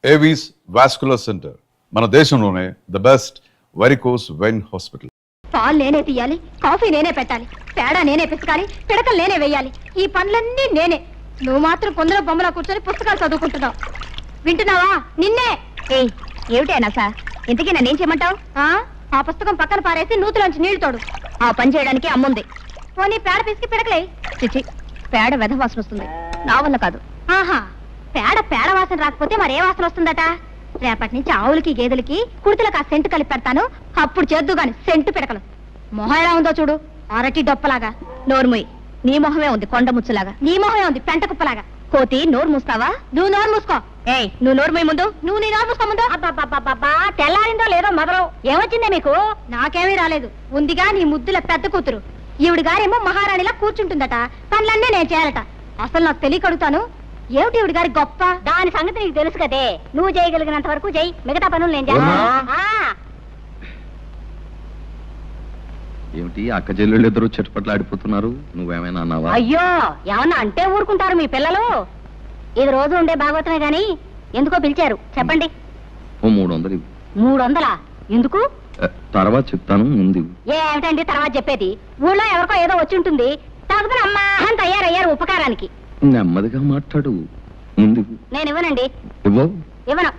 Avis vascular centre మన దేశంలోనే the best varicose vein hospital. పాలు నేనే తీయాలి, కాఫీ నేనే పెట్టాలి, పేడ నేనే పిసకాలి, పిడకలు నేనే వేయాలి. ఈ పనులన్నీ నేనే. నువ్వు మాత్రం కొందరు బొమ్మలా కూర్చొని పుస్తకాలు చదువుకుంటున్నావు. వింటున్నావా? నిన్నే. ఏమిటైనా సార్, ఇంతకీ నన్నేం చేయమంటావు? ఆ పుస్తకం పక్కన పారేసి నూతులోంచి నీళ్లు తోడు. ఆ పని చేయడానికి అమ్ముంది. పోనీ పేడ పిసికి పిడకలే. చిచి, పేడ వెధ వాసన వస్తుంది, నా వల్ల కాదు. ఆహా, పేడ వాసన రాకపోతే మరే వాసన వస్తుందట? రేపటి నుంచి ఆవులకి గేదెలకి కుడితలకు ఆ సెంటు కలిపి పెడతాను, అప్పుడు చేద్దు గాని సెంటు పిడకలు. మొహం ఎలా ఉందో చూడు, అరటి డొప్పలాగా. నోరుముయ్, నీ మొహమే ఉంది కొండ ముచ్చులాగా. నీ మొహమే ఉంది పెంట కుప్పలాగా. కోతి, నోరు మూస్తావా? నువ్వు నోరు మూసుకో. ఏయ్, నువ్వు నోరుమోయ్ ముందు. నువ్వు నీ నోరు మూసుకో ముందు. అబ్బా, తెల్లారిందో లేదో మొదలు. ఏమొచ్చిందే మీకు? నాకేమీ రాలేదు. ఉందిగా నీ ముద్దుల పెద్ద కూతురు. ఈవిడ గారేమో మహారాణిలా కూర్చుంటుందట, పనులన్నీ నేను చేయాలట. అసలు నాకు తెలియకడుగుతాను, ఏమిటి ఈవిడ గారి గొప్ప? దాని సంగతి నీకు తెలుసు కదే. నువ్వు చేయగలిగినంత వరకు చెయ్యి, మిగతా పనులు నేను చేస్తాను. ఏమిటి అక్క చెల్లెళ్ళు ఇద్దరు చెట్టుపట్లు ఆడిపోతున్నారు? నువ్వేమైనా అన్నావా? అయ్యో, ఏమన్నా అంటే ఊరుకుంటారు మీ పిల్లలు. ఇది రోజు ఉండే భాగవతమే గాని ఎందుకో పిలిచారు చెప్పండి. ఓ 300 300? ఎందుకు? తర్వాత చెప్తాను, ముందు. ఏమిటండి తర్వాత చెప్పేది? ఊళ్ళో ఎవరికో ఏదో వచ్చి ఉంటుంది, తగ్గుతున్న అమ్మా అని తయారయ్యారు ఉపకారానికి. నెమ్మదిగా మాట్లాడు, ముందు. నేను ఇవ్వనండి. ఇవ్వను.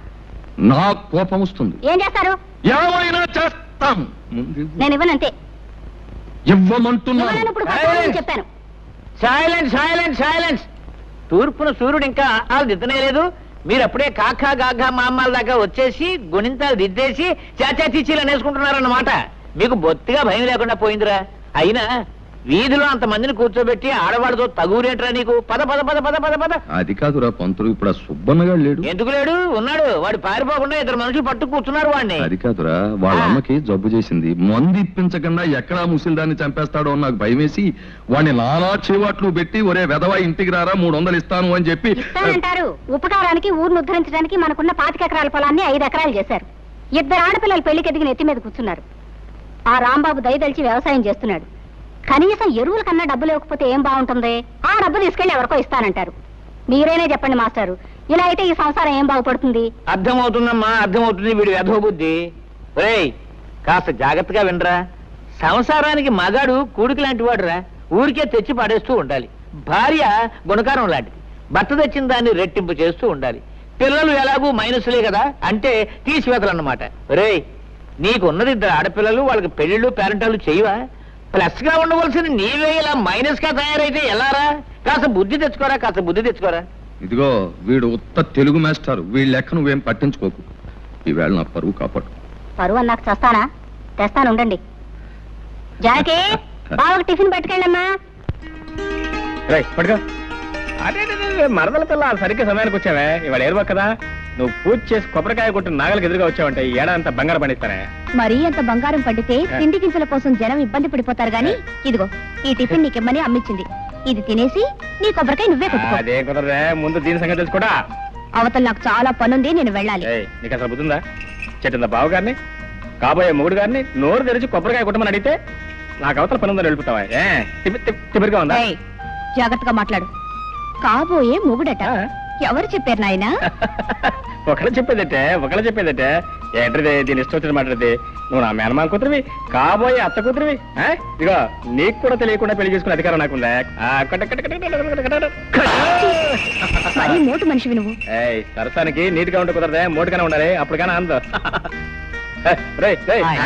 నా కోపం వస్తుంది. ఏం చేస్తారు? ఏమైనా చేస్తాం. నేను ఇవ్వనంతే. ఇవ్వమంటున్నాను. చెప్పాను. Silence silence silence. తూర్పున సూర్యుడు ఇంకా ఆలు దిద్దనే లేదు, మీరు అప్పుడే కాకా గాఘా మామాల దాకా వచ్చేసి గుణింతాలు దిద్దేసి చాచా చీచీలు అనేసుకుంటున్నారన్నమాట. మీకు బొత్తిగా భయం లేకుండా పోయిందిరా. అయినా వీధిలో అంత మందిని కూర్చోబెట్టి ఆడవాడితో తగురేట్రా నీకు? పద పద పద పద పద పద. అది కాదురా పంతులు, ఇప్పుడు ఆ సుబ్బన్నగాడు లేడు. ఎందుకు లేడు? ఉన్నాడు. వాడు పారిపోకుండా ఇద్దరు మనుషులు పట్టు కూర్చున్నారు వాడిని. అది కాదురా, వాళ్ళ అమ్మకి జబ్బు చేసింది, మందు ఇప్పించకుండా ఎక్కడా ముసిల్దాన్ని చంపేస్తాడో నాకు భయం వేసి వాడిని నానా చేవాట్లు పెట్టి ఒరే వెధవా ఇంటికి రారా 300 ఇస్తాను అని చెప్పి. ఇస్తానంటారు. ఉపకారానికి ఊరిని ఉద్ధరించడానికి మనకున్న 25 ఎకరాల పొలాన్ని 5 ఎకరాలు చేశారు. 2 ఆడపిల్లలు పెళ్లికి ఎదిగిన ఎత్తి మీద కూర్చున్నారు. ఆ రాంబాబు దయదలిచి వ్యవసాయం చేస్తున్నాడు. కనీసం ఎరువుల కన్నా డబ్బు లేకపోతే ఏం బాగుంటుంది? ఆ డబ్బు తీసుకెళ్లి ఎవరికో ఇస్తానంటారు. మీరేనే చెప్పండి మాస్టారు, ఇలా అయితే ఈ సంసారం ఏం బాగుపడుతుంది? అర్థమవుతుందమ్మా, అర్థమవుతుంది వీడి వెధవ బుద్ధి. ఒరేయ్, కాస్త జాగ్రత్తగా వినరా. సంసారానికి మగాడు కూడికి లాంటి వాడురా. ఊరికే తెచ్చి పడేస్తూ ఉండాలి. భార్య గుణకారం లాంటిది, భర్త తెచ్చిన దాన్ని రెట్టింపు చేస్తూ ఉండాలి. పిల్లలు ఎలాగూ మైనస్లే కదా, అంటే తీసివేతలన్నమాట. ఒరేయ్, నీకున్నది 2 ఆడపిల్లలు, వాళ్ళకి పెళ్లిళ్ళు పేరెంటాలు చేయవా? ప్లస్ గా ఉండవలసిన నీవే ఇలా మైనస్ గా తయారైతే ఎలారా? కాస్త బుద్ధి తెచ్చుకోరా, కాస్త బుద్ధి తెచ్చుకోరా. ఇదిగో వీడు ఉత్త తెలుగు మాస్టారు, వీళ్ళ లెక్క నువ్వేం పట్టించుకోకు. ఈవేళ నా పరువు కాపాడు. పరువు అన్నాక చేస్తానా? తెస్తాను ఉండండి. జానకి, బావకు టిఫిన్ పట్టుకెళ్ళమ్మా. పట్టుకో. అదే మరదల పిల్ల సరిగ్గా సమయానికి వచ్చావే. ఇవాళ ఏరువా కదా, నువ్వు పూజ చేసి కొబ్బరికాయ కొట్టిన నాగలికి ఎదురుగా వచ్చావంటే ఈ ఏడాదంతా బంగారం పండిస్తానే. మరీ అంత బంగారం పండితే తిండి గింజల కోసం జనం ఇబ్బంది పడిపోతారు గాని, ఇదిగో ఈ టిఫిన్ నీకిమ్మని అమ్మిచ్చింది. ఇది తినేసి నీ కొబ్బరికాయ నువ్వే కొట్టుకో. అదే కుదరదే, ముందు దీని సంగతి తెలుసుకోడా. అవతల నాకు చాలా పనుంది, నేను వెళ్ళాలి. నీకు అసలు బుద్ధిందా? చెట్టిందా బావు గారిని, కాబోయే మొగుడు గారిని నోరు తెరిచి కొబ్బరికాయ కొట్టమని అడిగితే నాకు అవతల పనుందని వెళ్ళిపోతావా? తిమిరిగా ఉందా? జాగ్రత్తగా మాట్లాడు. కాబోయే మొగుడట ఎవరు చెప్పారు నాయన? ఒకళ్ళు చెప్పేదటే ఏంటది? దీని ఇష్టం వచ్చిన మాట్లాడితే నువ్వు నా మేనమామ కూతురివి, కాబోయే అత్త కూతురివి. ఇదిగో నీకు కూడా తెలియకుండా పెళ్లి చేసుకునే అధికారం నాకుందా? మోటు మనిషివి నువ్వు. సరసానికి నీట్గా ఉంటే కుదరదే, మోటుగానే ఉండాలి, అప్పుడు కానీ ఆనందం.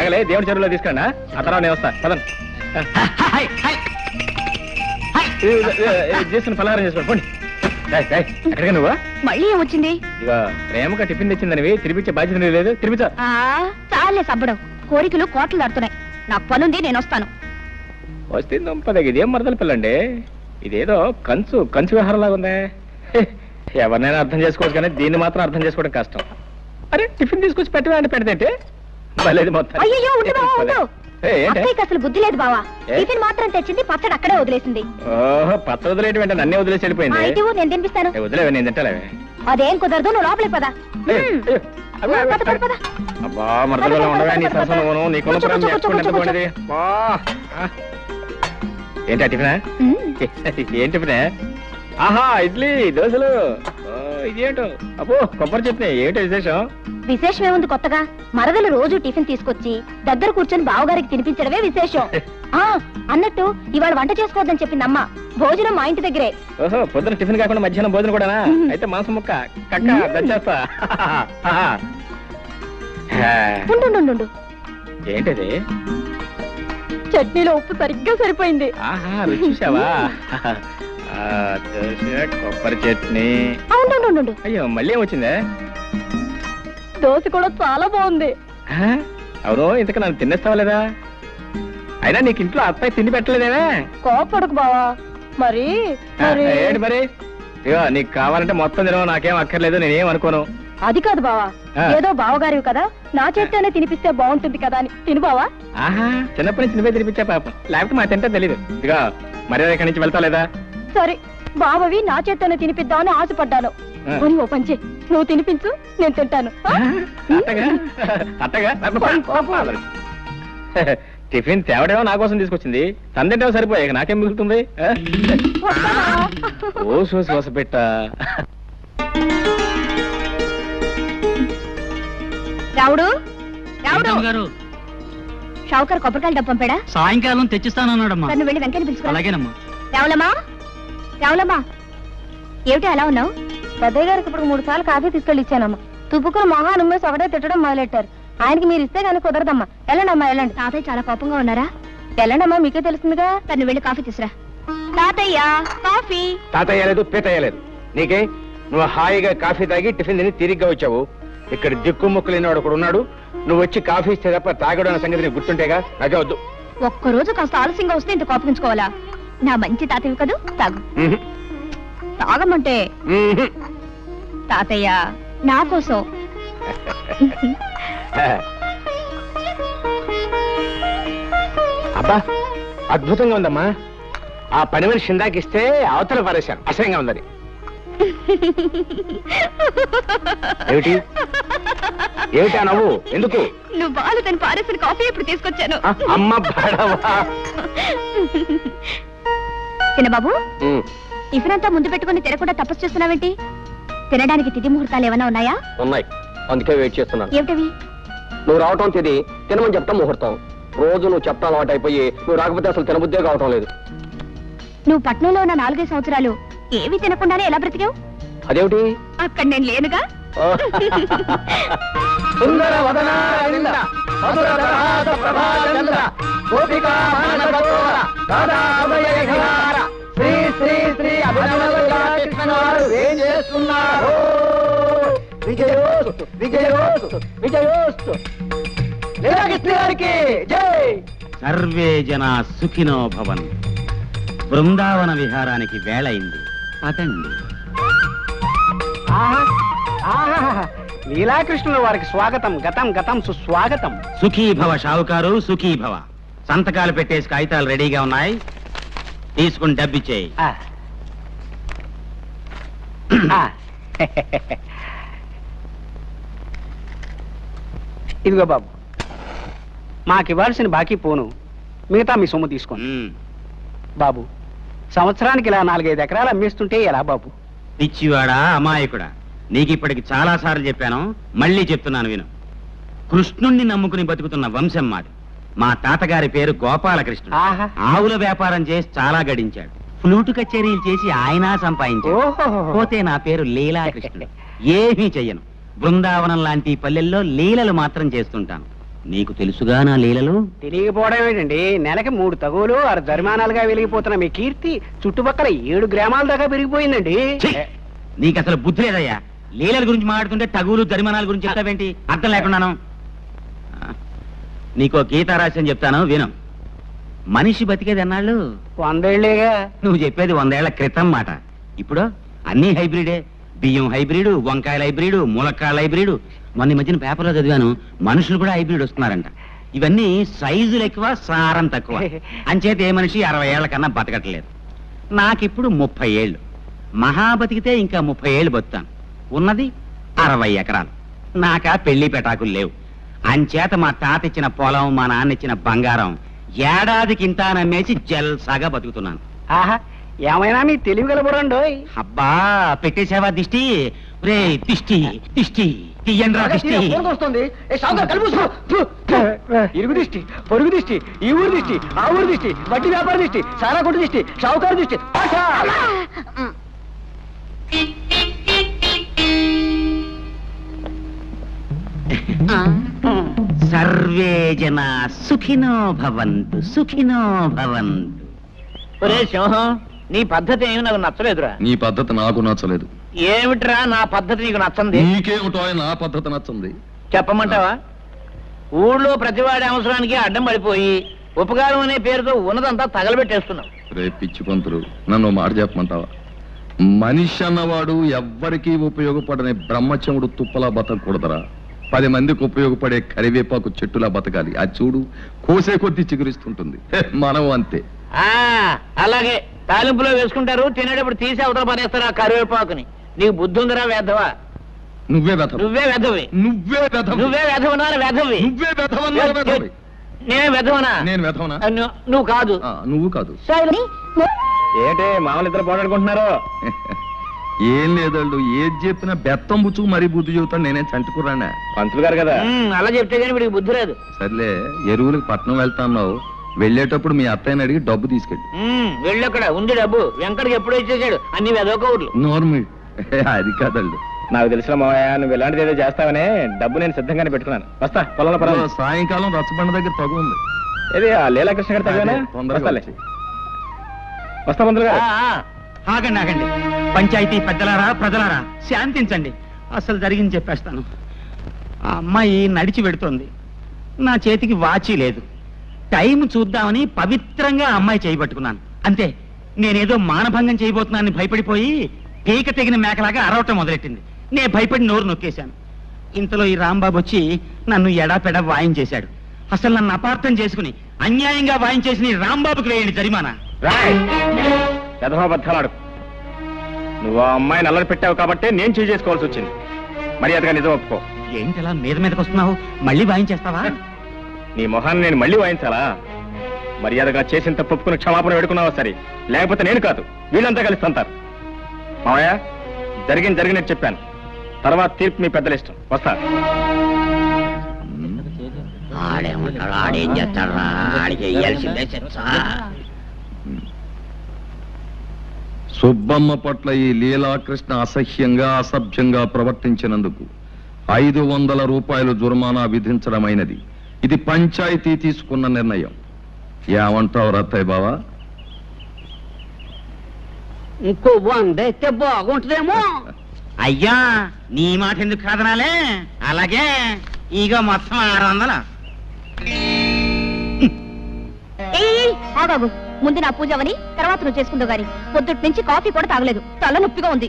ఆగలే, దేవుడి చెరువులో తీసుకురా, ఆ తర్వాత నేను వస్తా. పదండి, చేస్తున్న పలహారం చేసుకోండి పోండి. ఎక్కడిగా నువ్వు? మళ్ళీ ఏమొచ్చింది? ఇక ప్రేమగా టిఫిన్ తెచ్చిందనివి తిరిపించే బాధ్యత లేదు. తిరిపించా చాలే సబ్బడం, కోరికలు కోట్లు దాడుతున్నాయి. నాకు పనుంది, నేను వస్తాను. వస్తుంది ఇదేం మరదల పిల్లండి, ఇదేదో కంచు వ్యవహారంలాగా ఉందే. ఎవరినైనా అర్థం చేసుకోవచ్చు కానీ దీన్ని మాత్రం అర్థం చేసుకోవడం కష్టం. అరే టిఫిన్ తీసుకొచ్చి పెడితే మొత్తం అసలు బుద్ధి లేదు బావా. టిఫిన్ మాత్రం తెచ్చింది, పచ్చడి అక్కడే వదిలేసింది. పచ్చడి వదిలేటి వెంటనే నన్నే వదిలేసి వెళ్ళిపోయింది. నేను తినిపిస్తాను. వదిలేవే, నేను తింటాలే. అదేం కుదరదు, నువ్వు లోపలికి పదా. అబ్బా మరదలో ఉండవే నీ సరసను, నీకు ఏంటి టిఫినా? ఏం టిఫినే? ఆహా, ఇడ్లీ దోశలు. ఇదేంటో అబ్బో కొబ్బరి చెప్తే ఏంటో విశేషం? విశేషం ఏముంది కొత్తగా? మరదలు రోజు టిఫిన్ తీసుకొచ్చి దగ్గర కూర్చొని బావగారికి తినిపించడమే విశేషం. ఆ అన్నట్టు ఇవాళ వంట చేసుకోవద్దని చెప్పింది అమ్మ. భోజనం మా ఇంటి దగ్గరే. ఓహో, పొద్దున టిఫిన్ కాకుండా మధ్యాహ్నం భోజనం కూడానా? అయితే మాంసం ముక్క కక్క దంచేస్తా. ఉండు, ఏంటది? చట్నీలో ఉప్పు సరిగ్గా సరిపోయింది. ఆహా, రుచి చూసావా? దోశ కొబ్బరి చట్నీ. అవును, అయ్యో మళ్ళీ ఏమొచ్చిందే? దోశ కూడా చాలా బాగుంది. అవును, ఇంతకు నన్ను తినేస్తావా లేదా? అయినా నీకు ఇంట్లో అత్తయ్య తిండి పెట్టలేదేమే? కోపడకు బావా. మరి ఏంటి మరి? ఇగో నీకు కావాలంటే మొత్తం తినవు, నాకేం అక్కర్లేదు, నేనేం అనుకోను. అది కాదు బావా, ఏదో బావగారివి కదా, నా చేత్తోనే తినిపిస్తే బాగుంటుంది కదా అని తిను బావా. ఆహా, చిన్నప్పటి నుంచి నువ్వే తినిపించా పాపం, లేకపోతే మా తింటే తెలీదు. ఇక మర్యాద ఇక్కడి నుంచి వెళ్తా లేదా? సరే, బావవి నా చేత్తోనే తినిపిద్దామని ఆశపడ్డాను. పోనీ ఓ పంచే, నువ్వు తినిపించు, నేను తింటాను. అత్తగా టిఫిన్ తేవడేమో నా కోసం తీసుకొచ్చింది, తను తింటేమో సరిపోయాక నాకేం మిగులుతుంది? ఓ శ్వాస పెట్ట. రావుడు గారు షావుకర్ కొబ్బరికాయలు డబ్బు పంపాడా? సాయంకాలం తెచ్చిస్తానన్నాడమ్మా. నన్ను వెళ్ళి వెంకయ్య పిలుచుకో. అలాగేనమ్మా. రావులమ్మా, ఏమిటి అలా ఉన్నావు? పెద్దయ్య గారికి ఇప్పుడు 3 సార్లు కాఫీ తీసుకెళ్ళి ఇచ్చానమ్మా. తుప్పుకుని మొహాన్ ఉమ్మేసి ఒకటే తిట్టడం మొదలెట్టారు. ఆయనకి మీరు ఇస్తే గానీ కుదరదమ్మా. వెళ్ళండమ్మా, వెళ్ళండి. తాతయ్య చాలా కోపంగా ఉన్నారా? వెళ్ళండమ్మా, మీకే తెలుస్తుందిగా. తను వెళ్ళి కాఫీ తీసురా. తాతయ్య కాఫీ. తాతయ్య లేదు, పీతయ్య లేదు. నీకే? నువ్వు హాయిగా కాఫీ తాగి టిఫిన్ తిని తిరిగ్గా వచ్చావు. ఇక్కడ దిక్కు ముక్కు లేనివాడు ఒకడు ఉన్నాడు. నువ్వు వచ్చి కాఫీ ఇస్తే తప్ప తాగడం అన్న సంగతి నీకు గుర్తుంటేగా. నాకే వద్దు. ఒక్కరోజు కాస్త ఆలస్యంగా వస్తే ఇంత కోపగించుకోవాలా? నా మంచి తాతయ్య కదూ, తాగు. తాగమంటే తాతయ్య నా కోసం. అబ్బా, అద్భుతంగా ఉందమ్మా. ఆ పని మనిషి ఇందాకిస్తే అవతల పారేశాను, అసహ్యంగా ఉందని. ఏమిటి ఏమిటా నవ్వు? ఎందుకు? నువ్వు బాలు తను పారేసిన కాఫీ ఇప్పుడు తీసుకొచ్చాను. అమ్మ బాడవా. చిన్నబాబు, టిఫిన్ అంతా ముందు పెట్టుకుని తినకుండా తపస్సు చేస్తున్నావేంటి? తినడానికి తిథి ముహూర్తాలు ఏమైనా ఉన్నాయా? ఉన్నాయి, అందుకే వెయిట్ చేస్తున్నాను. ఏమిటవి? నువ్వు రావటం తిది, తినమని చెప్తా ముహూర్తం. రోజు నువ్వు చెప్తా అలవాటు అయిపోయి నువ్వు రాకపోతే అసలు తినబుద్దే కావటం లేదు. నువ్వు పట్నంలో ఉన్న 4-5 సంవత్సరాలు ఏమీ తినకుండానే ఎలా బ్రతికావు? అదేమిటి? అక్కడ నేను లేనుగా. సర్వే జనా సుఖినో భవన్. బృందావన విహారానికి వేళైంది, పదండి. లీలాకృష్ణుల వారికి స్వాగతం. గతం గతం సుస్వాగతం. సుఖీభవ షావుకారు, సుఖీభవ. సంతకాలు పెట్టేసి కాగితాలు రెడీగా ఉన్నాయి, తీసుకుని డబ్బిచ్చేయి. ఇదిగో బాబు, మాకివ్వాల్సిన బాకీ పోను, మిగతా మీ సొమ్ము తీసుకోండి. బాబు, సంవత్సరానికి ఇలా 4-5 ఎకరాలు అమ్మేస్తుంటే ఎలా బాబు? పిచ్చివాడా, అమాయకుడా, నీకిప్పటికి చాలా సార్లు చెప్పాను, మళ్ళీ చెప్తున్నాను విను. కృష్ణుణ్ణి నమ్ముకుని బతుకుతున్న వంశం మాది. మా తాతగారి పేరు గోపాలకృష్ణుడు. ఆహా. ఆవుల వ్యాపారం చేసి చాలా గడించాడు. ఫ్లూటు కచేరీలు చేసి ఆయన సంపాదించాడు. ఓహో. పోతే నా పేరు లీలాకృష్ణుడు. ఏమీ చెయ్యను. బృందావనం లాంటి పల్లెల్లో లీలలు మాత్రం చేస్తుంటాను. నీకు తెలుసుగా నా లీలలు? తెలియకపోవడం ఏంటండి, నెలకి 3 తగులు 6 జరిమానాలుగా వెలిగిపోతున్న మీ కీర్తి చుట్టుపక్కల 7 గ్రామాల దాకా పెరిగిపోయిందండి. ఛీ! నీకు అసలు బుద్ధి లేదయ్యా. లీలల గురించి మాట్లాడుతుంటే తగులు జరిమానాల గురించి చెప్తావేంటి? అర్థం లేకున్నాను. నీకో గీతారాశ్యం చెప్తాను విను. మనిషి బతికేది ఎన్నాళ్ళు? 100 ఏళ్లేగా. నువ్వు చెప్పేది 100 ఏళ్ల క్రితం మాట. ఇప్పుడు అన్ని హైబ్రిడే. బియ్యం హైబ్రిడ్, వంకాయల హైబ్రిడ్, ములక్కాయల హైబ్రిడ్. మొన్న మధ్యన పేపర్లో చదివాను, మనుషులు కూడా హైబ్రిడ్ వస్తున్నారంట. ఇవన్నీ సైజులు ఎక్కువ, సారం తక్కువ. అంచేత ఏ మనిషి 60 ఏళ్ల కన్నా బతకట్లేదు. నాకిప్పుడు 30 ఏళ్ళు. మహా బతికితే ఇంకా 30 ఏళ్ళు బతుకుతాను. ఉన్నది 60 ఎకరాలు. నాకా పెళ్లి పెటాకులు లేవు. అంచేత మా తాత ఇచ్చిన పొలం, మా నాన్న ఇచ్చిన బంగారం ఏడాదికి ఇంత నమ్మేసి జల్సాగా బతుకుతున్నాను. ఆహా, ఏమైనా మీ తెలివి గలబడండోయ్. అబ్బా, పెట్టేసావా దిష్టి? రే దిష్టి దిష్టి తీయండ్రా దిష్టి. వస్తుంది ఇరుగు దిష్టి, పొరుగు దిష్టి, ఈ ఊరు దిష్టి, ఆ ఊరు దిష్టి, వడ్డీ వ్యాపార దిష్టి, సారా కొట్టు దిష్టి, షావుకారు దిష్టి. సర్వే జన సుఖినో భవంతు సుఖినో భవంతు. ఒరే సింహం, నీ పద్ధతి ఏమి నాకు నచ్చలేదురా. నీ పద్ధతి నాకు నచ్చలేదు. ఏమిట్రా నా పద్ధతి నీకు నచ్చంది? నీకేమిటో నా పద్ధతి నచ్చంది. చెప్పమంటావా? ఊళ్ళో ప్రతివాడి అవసరానికి అడ్డం పడిపోయి ఉపకారం అనే పేరుతో ఉన్నదంతా తగలబెట్టేస్తున్నావు. రే పిచ్చి పంతులు, నన్ను మాట చెప్పమంటావా? మనిషి అన్నవాడు ఎవ్వరికీ ఉపయోగపడని బ్రహ్మచముడు తుప్పలా బతకూడదరా. 10 మందికి ఉపయోగపడే కరివేపాకు చెట్టులా బతకాలి. అది చూడు, కోసే కొద్దీ చిగురిస్తుంటుంది. మనం అంతే. అలాగే తాలింపులో వేసుకుంటారు, తినేటప్పుడు తీసి అవతల పనేస్తారు ఆ కరివేపాకుని. నీకు బుద్ధి ఉందిరా వేధవా? నువ్వే వెధవ. నువ్వే వెధవి. నువ్వే వెధవ. నువ్వే వెధవనా? వెధవి. నువ్వే వెధవన్నా వెధవి. నేనే వెధవనా? నేను వెధవనా? నువ్వు కాదు. నువ్వు కాదు. ఏంటి మామూలు ఇద్దరు పోరాడుకుంటున్నారు? ఏం లేదళ్ళు, ఏది చెప్పినా బెత్తం బుచ్చు మరీ బుద్ధి చెబుతాను. నేనేం చంటుకురానా? పంతులు గారు కదా. అలా చెప్తే కానీ వీడికి బుద్ధి లేదు. సర్లే, ఎరువులకు పట్నం వెళ్తాన్నావు, వెళ్ళేటప్పుడు మీ అత్తయ్యని అడిగి డబ్బు తీసుకెళ్ళి. వెళ్ళక్కడ ఉంది డబ్బు. వెంకటకి ఎప్పుడో ఇచ్చేసాడు అన్ని వెదవ ఊర్లు. నార్మల్. అది కాదళ్ళు. నాకు తెలిసిన మావయ్య, నువ్వు ఇలాంటిది ఏదో చేస్తావనే డబ్బు నేను సిద్ధంగానే పెట్టుకున్నాను. వస్తా పొలంలో పర్వాలేదు. సాయంకాలం రచ్చబండ దగ్గర తగు ఉంది. ఏది ఆ లీలాకృష్ణ గారి తగ్గనా? తొందరగా వస్తా పంతులు గారు. ఆగండి ఆగండి, పంచాయతీ పెద్దలారా ప్రజలారా శాంతించండి. అసలు జరిగింది చెప్పేస్తాను. ఆ అమ్మాయి నడిచి పెడుతోంది, నా చేతికి వాచి లేదు. టైం చూద్దామని పవిత్రంగా ఆ అమ్మాయి చేయబట్టుకున్నాను. అంతే, నేనేదో మానభంగం చేయబోతున్నానని భయపడిపోయి పీక తెగిన మేకలాగా అరవటం మొదలెట్టింది. నేను భయపడి నోరు నొక్కేశాను. ఇంతలో ఈ రాంబాబు వచ్చి నన్ను ఎడాపెడా వాయించేశాడు. అసలు నన్ను అపార్థం చేసుకుని అన్యాయంగా వాయించేసిన ఈ రాంబాబుకి వేయండి జరిమానా. యథాబద్ధాలాడు. నువ్వు ఆ అమ్మాయిని అల్లరి పెట్టావు కాబట్టి నేను చేసుకోవాల్సి వచ్చింది. మర్యాదగా నిజం ఒప్పుకో. ఏంటి అలా మీద మీదకి వస్తున్నావు? మళ్ళీ వాయించేస్తావా? నీ మొహాన్ని నేను మళ్ళీ వాయించాలా? మర్యాదగా చేసిన తప్పు ఒప్పుకుని క్షమాపణ పెడుకున్నావా సరే, లేకపోతే నేను కాదు వీళ్ళంతా కలిసి తంతారు. మావయ్య, జరిగినట్టు చెప్పాను. తర్వాత తీర్పు మీ పెద్దల ఇష్టం. వస్తా. ఆడేమంటాడు, ఆడేం చేస్తాడు, ఆడికి వేయాల్సిందే. సుబ్బమ్మ పట్ల ఈ లీలాకృష్ణ అసహ్యంగా అసభ్యంగా ప్రవర్తించినందుకు 500 రూపాయలు జుర్మానా విధించడమైనది. ఇది పంచాయతీ తీసుకున్న నిర్ణయం. ఏమంటావు రత్తయ్య బావా? ఇంకో 100 అయితే బాగుంటుందేమో. అయ్యా, నీ మాట ఎందుకు కాదనాలే? అలాగే ఇక మొత్తం 600. ఆగాగు, ముందు నా పూజ అవని తర్వాత నువ్వు చేసుకుందావు గాని పొద్దుటి నుంచి కాఫీ కూడా తాగలేదు. తల నొప్పిగా ఉంది.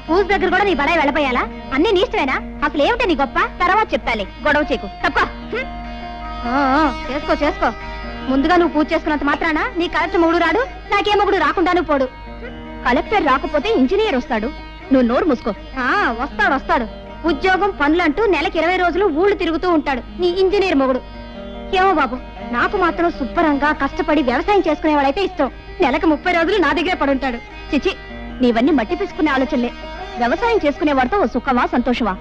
పూజ దగ్గర కూడా నీ బడాయి వెళ్ళపోయాలా? అన్ని నీ ఇష్టమేనా? అసలు ఏమిటా నీ గొప్ప? తర్వాత చెప్తాలే, గొడవ చేకు తప్ప. చేసుకో చేసుకో. ముందుగా నువ్వు పూజ చేసుకున్నంత మాత్రాన నీ కలెక్టర్ మొగుడు రాడు, నాకే మొగుడు రాకుండాను పోడు. కలెక్టర్ రాకపోతే ఇంజనీర్ వస్తాడు. నువ్వు నోరు మూసుకో. వస్తాడు. ఉద్యోగం పనులంటూ నెలకి 20 రోజులు ఊళ్ళు తిరుగుతూ ఉంటాడు నీ ఇంజనీర్ మొగుడు. ఏమో బాబు, నాకు మాత్రం శుభ్రంగా కష్టపడి వ్యవసాయం చేసుకునేవాడైతే ఇష్టం. నెలకు 30 రోజులు నా దగ్గరే పడుంటాడు. చిచి, నీవన్నీ మట్టి తీసుకునే ఆలోచనలే. వ్యవసాయం చేసుకునేవాడితో ఓ సుఖమా సంతోషమా?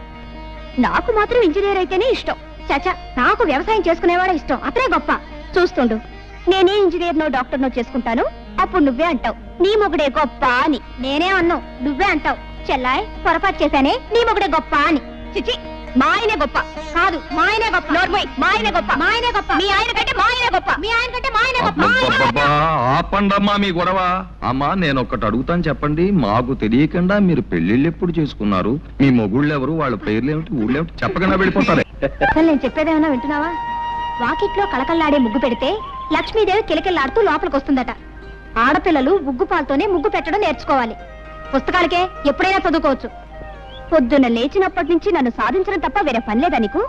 నాకు మాత్రం ఇంజనీర్ అయితేనే ఇష్టం. చచా, నాకు వ్యవసాయం చేసుకునేవాడే ఇష్టం. అతనే గొప్ప. చూస్తుండు, నేనే ఇంజనీర్నో డాక్టర్నో చేసుకుంటాను. అప్పుడు నువ్వే అంటావు నీ మొగుడే గొప్ప అని. నేనే అన్నావు, నువ్వే అంటావు చెల్లాయ్ పొరపాటు చేశానే, నీ మొగుడే గొప్ప అని. చిచి, మా ఆయనే గొప్ప కాదు, మా ఆయనే గొప్ప. మా ఆయనే గొప్ప, మా ఆయనే గొప్ప. మీ ఆయన కంటే మా ఆయనే గొప్ప, మీ ఆయన కంటే మా ఆయనే గొప్ప. అబ్బబ్బబ్బా, ఆపండమ్మా మీ గొడవ. అమ్మా, నేను ఒక్కటి అడుగుతాను చెప్పండి. మాకు తెలియకుండా మీరు పెళ్లిళ్ళు ఎప్పుడు చేసుకున్నారు? మీ మొగుళ్ళు ఎవరు? వాళ్ళ పేర్లు ఏమిటి, ఊళ్ళో ఏమిటి చెప్పకుండా వెళ్ళిపోతారే. అసలు నేను చెప్పేదేమన్నా వింటున్నావా? వాకిట్లో కళకళ్లాడే ముగ్గు పెడితే లక్ష్మీదేవి కిలకిల్లాడుతూ లోపలికి వస్తుందట. ఆడపిల్లలు ముగ్గు పాలతోనే ముగ్గు పెట్టడం నేర్చుకోవాలి. పుస్తకాలకే ఎప్పుడైనా చదువుకోవచ్చు. పొద్దున్న లేచినప్పటి నుంచి నన్ను సాధించడం తప్ప వేరే పని లేదా నీకు?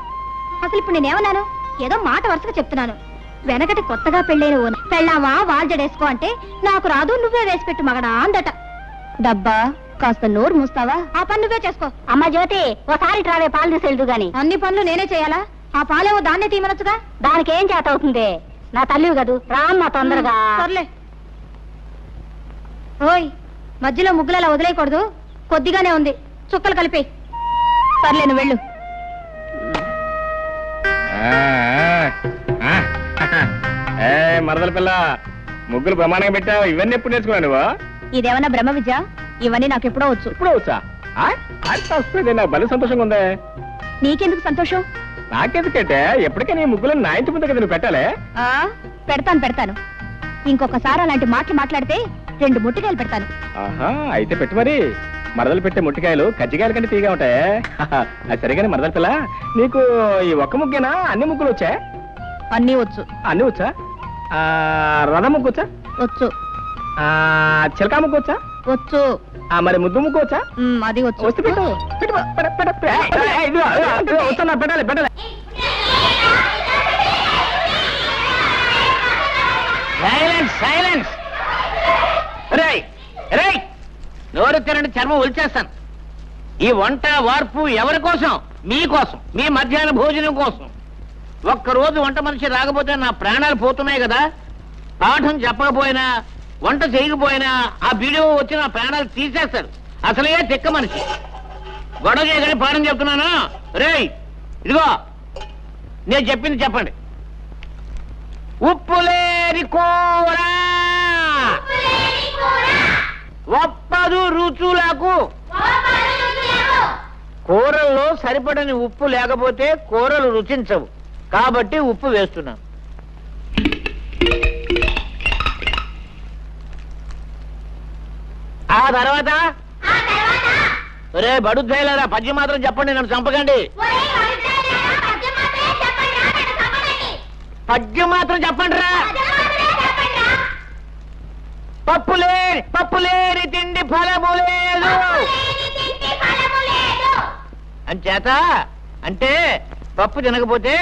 అసలు ఇప్పుడు నేనేమన్నాను? ఏదో మాట వరుసగా చెప్తున్నాను. వెనకటి కొత్తగా పెళ్ళైన పెళ్ళావా వాల్జడేసుకో అంటే నాకు రాదు, నువ్వే వేసి పెట్టు మగడా అందట. డబ్బా, కాస్త నోరు మూస్తావా? ఆ పని నువ్వే చేసుకో. అమ్మ జ్యోతి, ఓసారి ట్రావే పాలు తీసేదు గాని. అన్ని పనులు నేనే చేయాలా? ఆ పాలేవో దాన్నే తీయమనొచ్చుగా. దానికి ఏం చేత అవుతుంది? నా తల్లివి కదూ, రామ్మా తొందరగా. సర్లే. ఓయ్, మధ్యలో ముగ్గులలా వదిలేయకూడదు, కొద్దిగానే ఉంది. చుక్కలు కలిపి. సర్లే నువ్వు వెళ్ళు. మరదల పిల్ల ముగ్గులు ప్రమాణంగా పెట్టావు. ఇవన్నీ ఎప్పుడు నేర్చుకున్నావు నువ్వు? ఇదేమన్నా బ్రహ్మ విద్య? ఇవన్నీ నాకు ఎప్పుడో వచ్చు. ఇప్పుడు వచ్చా? అది వస్తుంది. నాకు భలే సంతోషంగా ఉంది. నీకెందుకు సంతోషం? నాకెందుకంటే ఎప్పటికీ నీ ముగ్గులు నా ఇంటి ముందు కదా నువ్వు పెట్టాలి. ఆ పెడతాను. ఇంకొకసారి అలాంటి మాటలు మాట్లాడితే 2 ముట్టికాయలు పెడతాను. ఆహా, అయితే పెట్టు మరి. మరదలు పెట్టే ముట్టికాయలు కజ్జికాయల కంటే తీగా ఉంటాయి. అది సరిగానే మరదల పిల్ల, నీకు ఈ ఒక్క ముగ్గేనా అన్ని ముగ్గులు వచ్చా? అన్నీ వచ్చు. అన్ని వచ్చా? రథ ముగ్గు వచ్చా? వచ్చు. చిలకా ముగ్గు వచ్చా? వచ్చు. మరి ముద్దు ముగ్గు వచ్చా? అది వచ్చు. వస్తే పెట్టు. వస్తున్నా, పెట్టాలి. సైలెన్స్. నోరు తినండి, చర్మం ఒలిచేస్తాను. ఈ వంట వార్పు ఎవరి కోసం? మీకోసం, మీ మధ్యాహ్న భోజనం కోసం. ఒక్కరోజు వంట మనిషి రాకపోతే నా ప్రాణాలు పోతున్నాయి కదా. పాఠం చెప్పకపోయినా, వంట చేయకపోయినా ఆ వీడియో వచ్చి నా ప్రాణాలు తీసేస్తాడు. అసలే తిక్క మనిషి. గొడవ చేయగానే పాఠం చెప్తున్నాను. రేయ్, ఇదిగో నేను చెప్పింది చెప్పండి. ఉప్పులేని కూర ఒప్పదు రుచులకు. కూరల్లో సరిపడని ఉప్పు లేకపోతే కూరలు రుచించవు. కాబట్టి ఉప్పు వేస్తున్నాను. ఆ తర్వాత రే బడుద్దాయిలారా, పద్యం మాత్రం చెప్పండి, నన్ను చంపకండి. పద్యం మాత్రం చెప్పండి రా. పప్పులేని తిండి ఫలము లేదు అంచేత, అంటే పప్పు తినకపోతే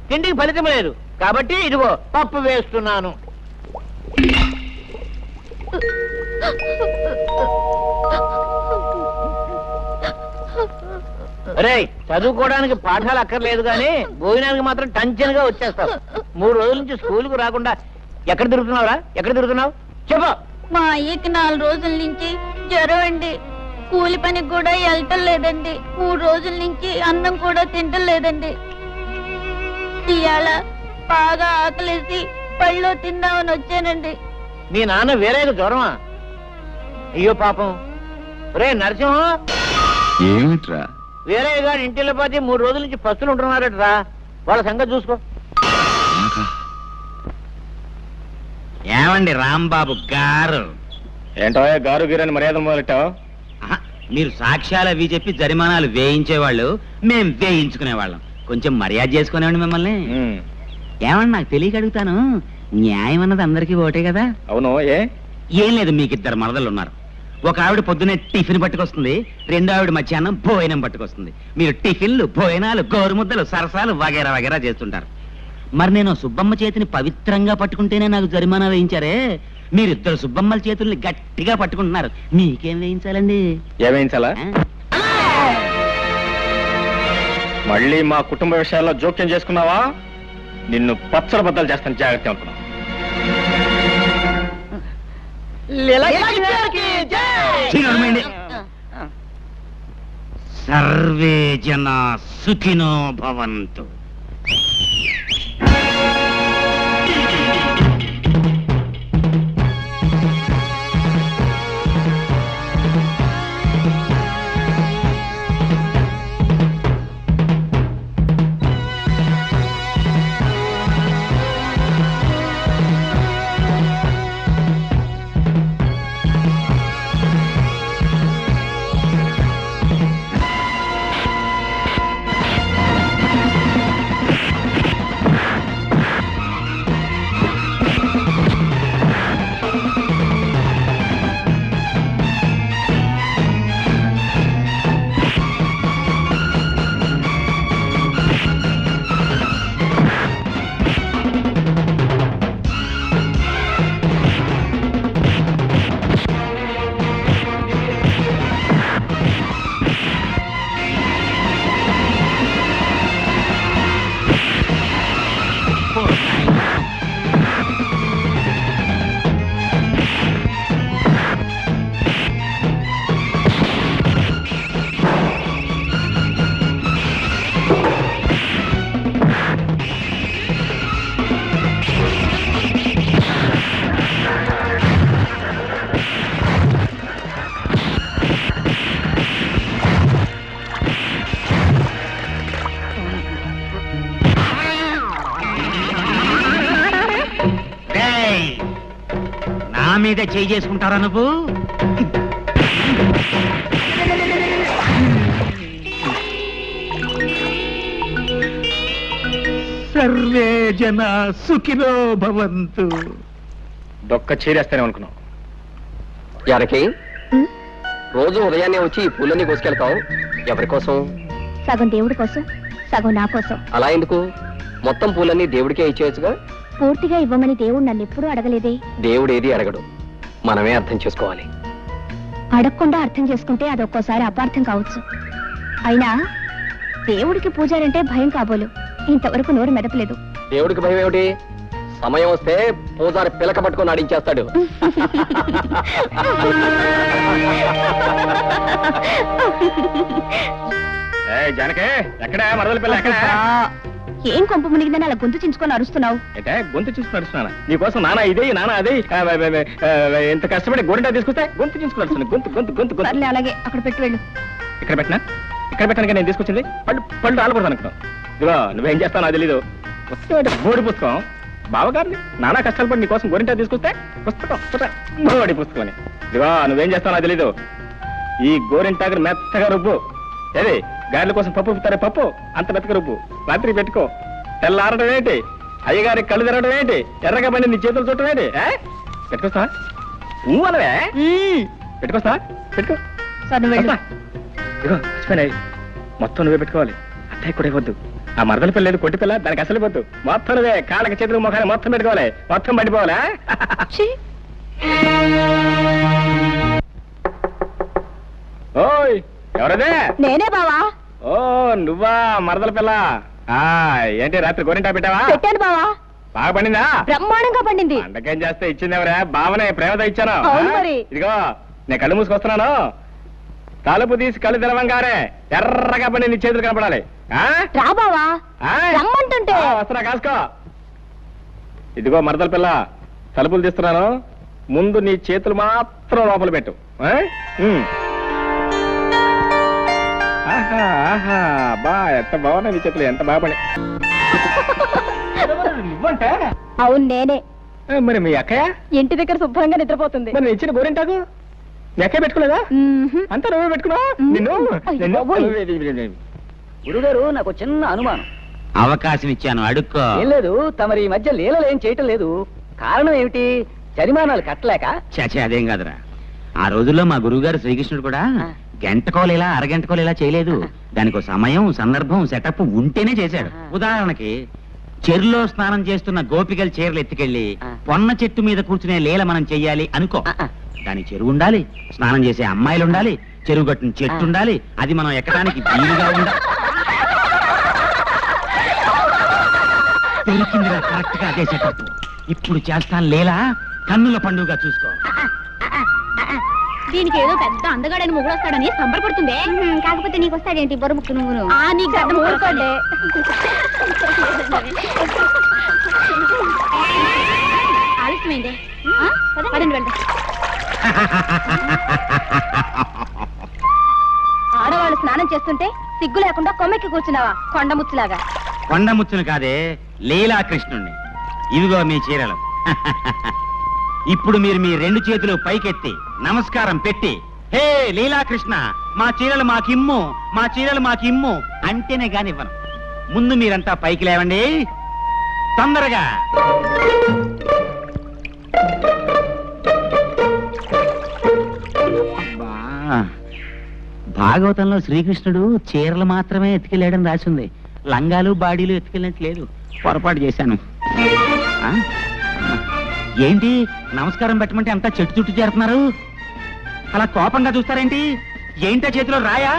తిండికి ఫలితం లేదు. కాబట్టి ఇదిగో పప్పు వేస్తున్నాను. రే, చదువుకోవడానికి పాఠాలు అక్కర్లేదు కానీ భోజనానికి మాత్రం టెన్షన్ గా వచ్చేస్తావు. 3 రోజుల నుంచి స్కూల్కు రాకుండా ఎక్కడ తిరుగుతున్నావు? చెప్పు. మా అయ్యకి 4 రోజుల నుంచి జ్వరం అండి. కూలి పనికి కూడా వెళ్ళటం లేదండి. 3 రోజుల నుంచి అన్నం కూడా తింటం లేదండి. ఇవాళ బాగా ఆకలేసి పళ్ళు తిందామని వచ్చానండి. మీ నాన్న వేరే జ్వరమా? అయ్యో పాపం. రే నరసింహం, ఏమిట్రా? వేరే గారి ఇంటిలో పోతే 3 రోజుల నుంచి పస్తులు ఉంటున్నారట. వాళ్ళ సంగతి చూసుకో. ఏమండి రాంబాబు గారు? ఏంటో గారు గీరని మర్యాద మొదలెట్టావు? ఆహా, మీరు సాక్ష్యాలు అవి చెప్పి జరిమానాలు వేయించేవాళ్ళు, మేం వేయించుకునేవాళ్ళం. కొంచెం మర్యాద చేసుకునేవాడి మిమ్మల్ని. ఏమన్నా నాకు తెలియక అడుగుతాను, న్యాయం అన్నది అందరికీ ఓటే కదా? అవును. ఏం లేదు, మీకు 2 మరదలు ఉన్నారు. ఒక ఆవిడ పొద్దునే టిఫిన్ పట్టుకొస్తుంది, 2వ ఆవిడ మధ్యాహ్నం భోజనం పట్టుకొస్తుంది. మీరు టిఫిన్లు, భోజనాలు, గోరుముద్దలు, సరసాలు వగేరా వగేరా చేస్తుంటారు. మరి నేను సుబ్బమ్మ చేతిని పవిత్రంగా పట్టుకుంటేనే నాకు జరిమానా వేయించారే, మీరిద్దరు సుబ్బమ్మల చేతుల్ని గట్టిగా పట్టుకుంటున్నారు. మీకేం వేయించాలండి? ఏమేయించాలా? మళ్ళీ మా కుటుంబ విషయాల్లో జోక్యం చేసుకున్నావా నిన్ను పచ్చల బద్దలు చేస్తాను, జాగ్రత్త అనుకున్నా. సర్వే జన సుఖినో భవంతు. మీద చేయి చేసుకుంటారా నువ్వు? సర్వే జన సుఖినో భవంతు. దొక్క చీరేస్తానే అనుకున్నావు. జానకి, రోజు ఉదయాన్నే వచ్చి ఈ పూలన్నీ కోసుకెళ్తావు. ఎవరి కోసం? సగం దేవుడి కోసం, సగం నా కోసం. అలా ఎందుకు? మొత్తం పూలన్నీ దేవుడికే ఇచ్చేయచ్చుగా. పూర్తిగా ఇవ్వమని దేవుడు నన్ను ఎప్పుడూ అడగలేదే. దేవుడు ఏది అడగడు, మనమే అర్థం చేసుకోవాలి. అడగకుండా అర్థం చేసుకుంటే అదొక్కోసారి అపార్థం కావచ్చు. అయినా దేవుడికి పూజారంటే భయం కాబోలు. ఇంతవరకు నోరు మెదపలేదు. దేవుడికి భయం ఏమిటి? సమయం వస్తే పూజారి పిలక పట్టుకొని ఆడించేస్తాడు. జానకే, ఎక్కడ మరదల పిల్ల ఎక్కడ? ఏం కొంప మునిగిందని అలా గొంతు చించుకొని అరుస్తున్నావు? అంటే గొంతు చూసుకుని నడుస్తున్నాను నీకోసం. నానా ఇదే నానా అదే ఎంత కష్టపడి గోరింటా తీసుకొస్తే గొంతు చూసుకుని గొంతు గొంతు గొంతు గొంతు. సర్లే, అలాగే అక్కడ పెట్టి వెళ్ళు. ఇక్కడ పెట్టినా? ఇక్కడ పెట్టాను నేను తీసుకొచ్చింది పళ్ళు ఆలకూడదు అనుకున్నావు. ఇదిగో నువ్వేం చేస్తావు నాకు తెలీదు. పుస్తకం బోడి పుస్తకం. బావగారిని నానా కష్టాలు పడి నీకోసం గోరింటా తీసుకొస్తే పుస్తకం బోడి పుస్తకం అని. ఇదిగో నువ్వేం చేస్తావు నాకు తెలీదు. ఈ గోరింటాకు మెత్తగా రుబ్బు. ఏది గారెల కోసం పప్పు ఉప్పుతారే, పప్పు అంత మెత్తగా రుబ్బు. రాత్రి పెట్టుకో. తెల్లారడం ఏంటి? అయ్యగారి కళ్ళు తిరగడం ఏంటి? ఎర్రగా పడి నీ చేతులు చుట్టం ఏంటి? పెట్టుకొస్తా? అనవే పెట్టుకొస్తా? పెట్టుకో. ఇదిగో మర్చిపోయినాయి, మొత్తం నువ్వే పెట్టుకోవాలి. అత్తయ్య కూడా ఇవ్వద్దు. ఆ మరదల పిల్ల లేదు, కొట్టి పిల్ల, దానికి అసలు ఇవ్వద్దు. మొత్తం నువ్వే కాళ్ళకి చేతులు మొఖాన్ని మొత్తం పెట్టుకోవాలి. మొత్తం పడిపోవాలా? ఓయ్ ఎవరదే? నేనే బావా. ఓ నువ్వా మరదల పిల్ల? ఏంటి రాత్రి గోరింటా పెట్టావా? పెట్టాను బావా. బాగా పండిందా? బ్రహ్మాండంగా పండింది. అండకేం చేస్తే ఇచ్చింది ఎవరా? బావనే ప్రేమతో ఇచ్చాను. అవును మరి. ఇదిగో నేను కళ్ళు మూసుకొస్తున్నాను. తలుపు తీసి కళ్ళు తెరవంగానే ఎర్రగా పడి నీ చేతులు కనపడాలి. రా బావా, రమ్మంటుంటే. వస్తున్నా, కాసుకో. ఇదిగో మరదల పిల్ల, తలుపులు తీస్తున్నాను. ముందు నీ చేతులు మాత్రం లోపల పెట్టు. ఆహా బా ఎంత బాగున్నాయి నీ చేతులు, ఎంత బాగా పడి. నువ్వంటే? అవును నేనే. మరి మీ అక్కయ్య ఇంటి దగ్గర శుభ్రంగా నిద్రపోతుంది. మరి నేను ఇచ్చిన గోరింటాకు మీ అక్కయ్య పెట్టుకోలేదా? అంతా నువ్వే పెట్టుకున్నావు. గురుగారు, నాకు చిన్న అనుమానం. అవకాశం ఇచ్చాను, అడుక్కో. ఏం లేదు, తమరి ఈ మధ్య లీలలు ఏం చేయటం లేదు. కారణం ఏమిటి? జరిమానాలు కట్టలేక? చచ్చే అదేం కాదురా. ఆ రోజుల్లో మా గురువుగారు శ్రీకృష్ణుడు కూడా గంటకోలేలా అరగంటకోలేలా చేయలేదు. దానికి సమయం, సందర్భం, సెటప్ ఉంటేనే చేశాడు. ఉదాహరణకి చెరులో స్నానం చేస్తున్న గోపికల చీరలు ఎత్తుకెళ్లి పొన్న చెట్టు మీద కూర్చునే లీల మనం చెయ్యాలి అనుకో. దాని చెరువు ఉండాలి, స్నానం చేసే అమ్మాయిలు ఉండాలి, చెరువు గట్టున చెట్టు ఉండాలి, అది మనం ఎక్కడానికి వీలుగా ఉండాలి. దొరికిందిరా కరెక్ట్ గా అదే సెటప్. ఇప్పుడు చేస్తాను లీలా, కన్నుల పండుగ చూసుకో. దీనికి ఏదో పెద్ద అందగాడని మొగుడొస్తాడని సంబరపడుతుంది. కాకపోతే నీకు వస్తాడేంటి బొర ముక్కు నువ్వు? ఊరుకోండి. ఆలస్యమైంది, పదండి వెళ్దాం. ఆడవాళ్ళు స్నానం చేస్తుంటే సిగ్గు లేకుండా కొమ్మెక్కి కూర్చున్నావా కొండముచ్చులాగా? కొండముచ్చును కాదే, లీలాకృష్ణుణ్ణి. ఇదిగో మీ చీరలు. ఇప్పుడు మీరు మీ రెండు చేతులు పైకెత్తి నమస్కారం పెట్టి, హే లీలాకృష్ణ, మా చీరలు మాకిమ్ము, మా చీరలు మాకిమ్ము అంటేనే కానివ్వను. ముందు మీరంతా పైకి లేవండి, తొందరగా. భాగవతంలో శ్రీకృష్ణుడు చీరలు మాత్రమే ఎత్తుకెళ్ళాడని రాసింది. లంగాలు బాడీలు ఎత్తుకెళ్ళట్లేదు. పొరపాటు చేశాను. ఏంటి నమస్కారం పెట్టమంటే అంతా చెట్టు చుట్టూ చేరుతున్నారు? అలా కోపంగా చూస్తారేంటి? ఏంటో చేతిలో రాయా?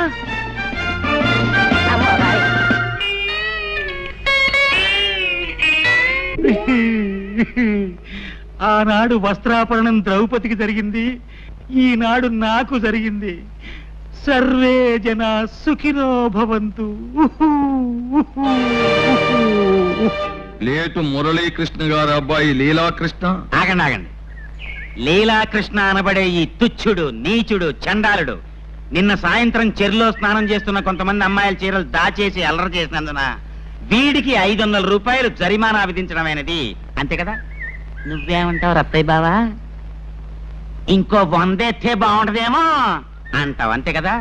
ఆనాడు వస్త్రాపరణం ద్రౌపదికి జరిగింది, ఈనాడు నాకు జరిగింది. సర్వే జన సుఖినో భవంతు. లేటు మురళీకృష్ణ గారు అబ్బాయి లీలాకృష్ణ. ఆగండి ఆగండి. లీలాకృష్ణ అనబడే ఈ తుచ్చుడు, నీచుడు, చండాలుడు నిన్న సాయంత్రం చెరులో స్నానం చేస్తున్న కొంతమంది అమ్మాయిల చీరలు దాచేసి అల్లరి చేసినందున వీడికి 500 రూపాయలు జరిమానా విధించడమైనది. అంతే కదా? నువ్వేమంటావు రత్తయ్య బావా? ఇంకో 100 ఎత్తే బాగుంటదేమో అంటావు, అంతే కదా?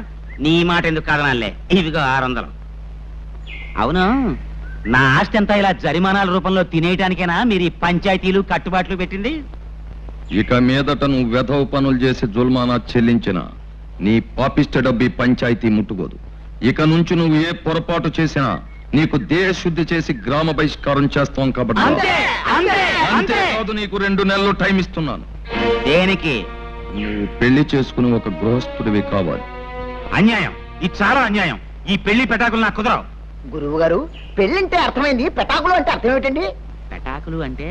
నీ మాట ఎందుకు కాదనాలే, ఇవిగో 600. అవును, నా ఆస్తి అంతా ఇలా జరిమానాల రూపంలో తినేయటానికేనా మీరు ఈ పంచాయతీలు కట్టుబాట్లు పెట్టింది? ఇక మీదట నువ్వు వెధవ పనులు చేసి జుల్మానా చెల్లించిన నీ పాపిష్ట డబ్బి పంచాయతీ ముట్టుకోదు. ఇక నుంచి నువ్వు ఏ పొరపాటు చేసినా నీకు దేశశుద్ధి చేసి గ్రామ బహిష్కారం చేస్తాం కాబట్టి అంతేకాదు, నీకు 2 నెలలు టైం ఇస్తున్నాను. దేనికి? నువ్వు పెళ్లి చేసుకుని ఒక గృహస్థుడివి కావాలి. అన్యాయం, ఇది చాలా అన్యాయం. ఈ పెళ్లి పెటాకులు నాకు కుదరవు. గురువు గారు, పెళ్ళంటే అర్థమైంది, పెటాకులు అంటే అర్థం ఏమిటండి? పెటాకులు అంటే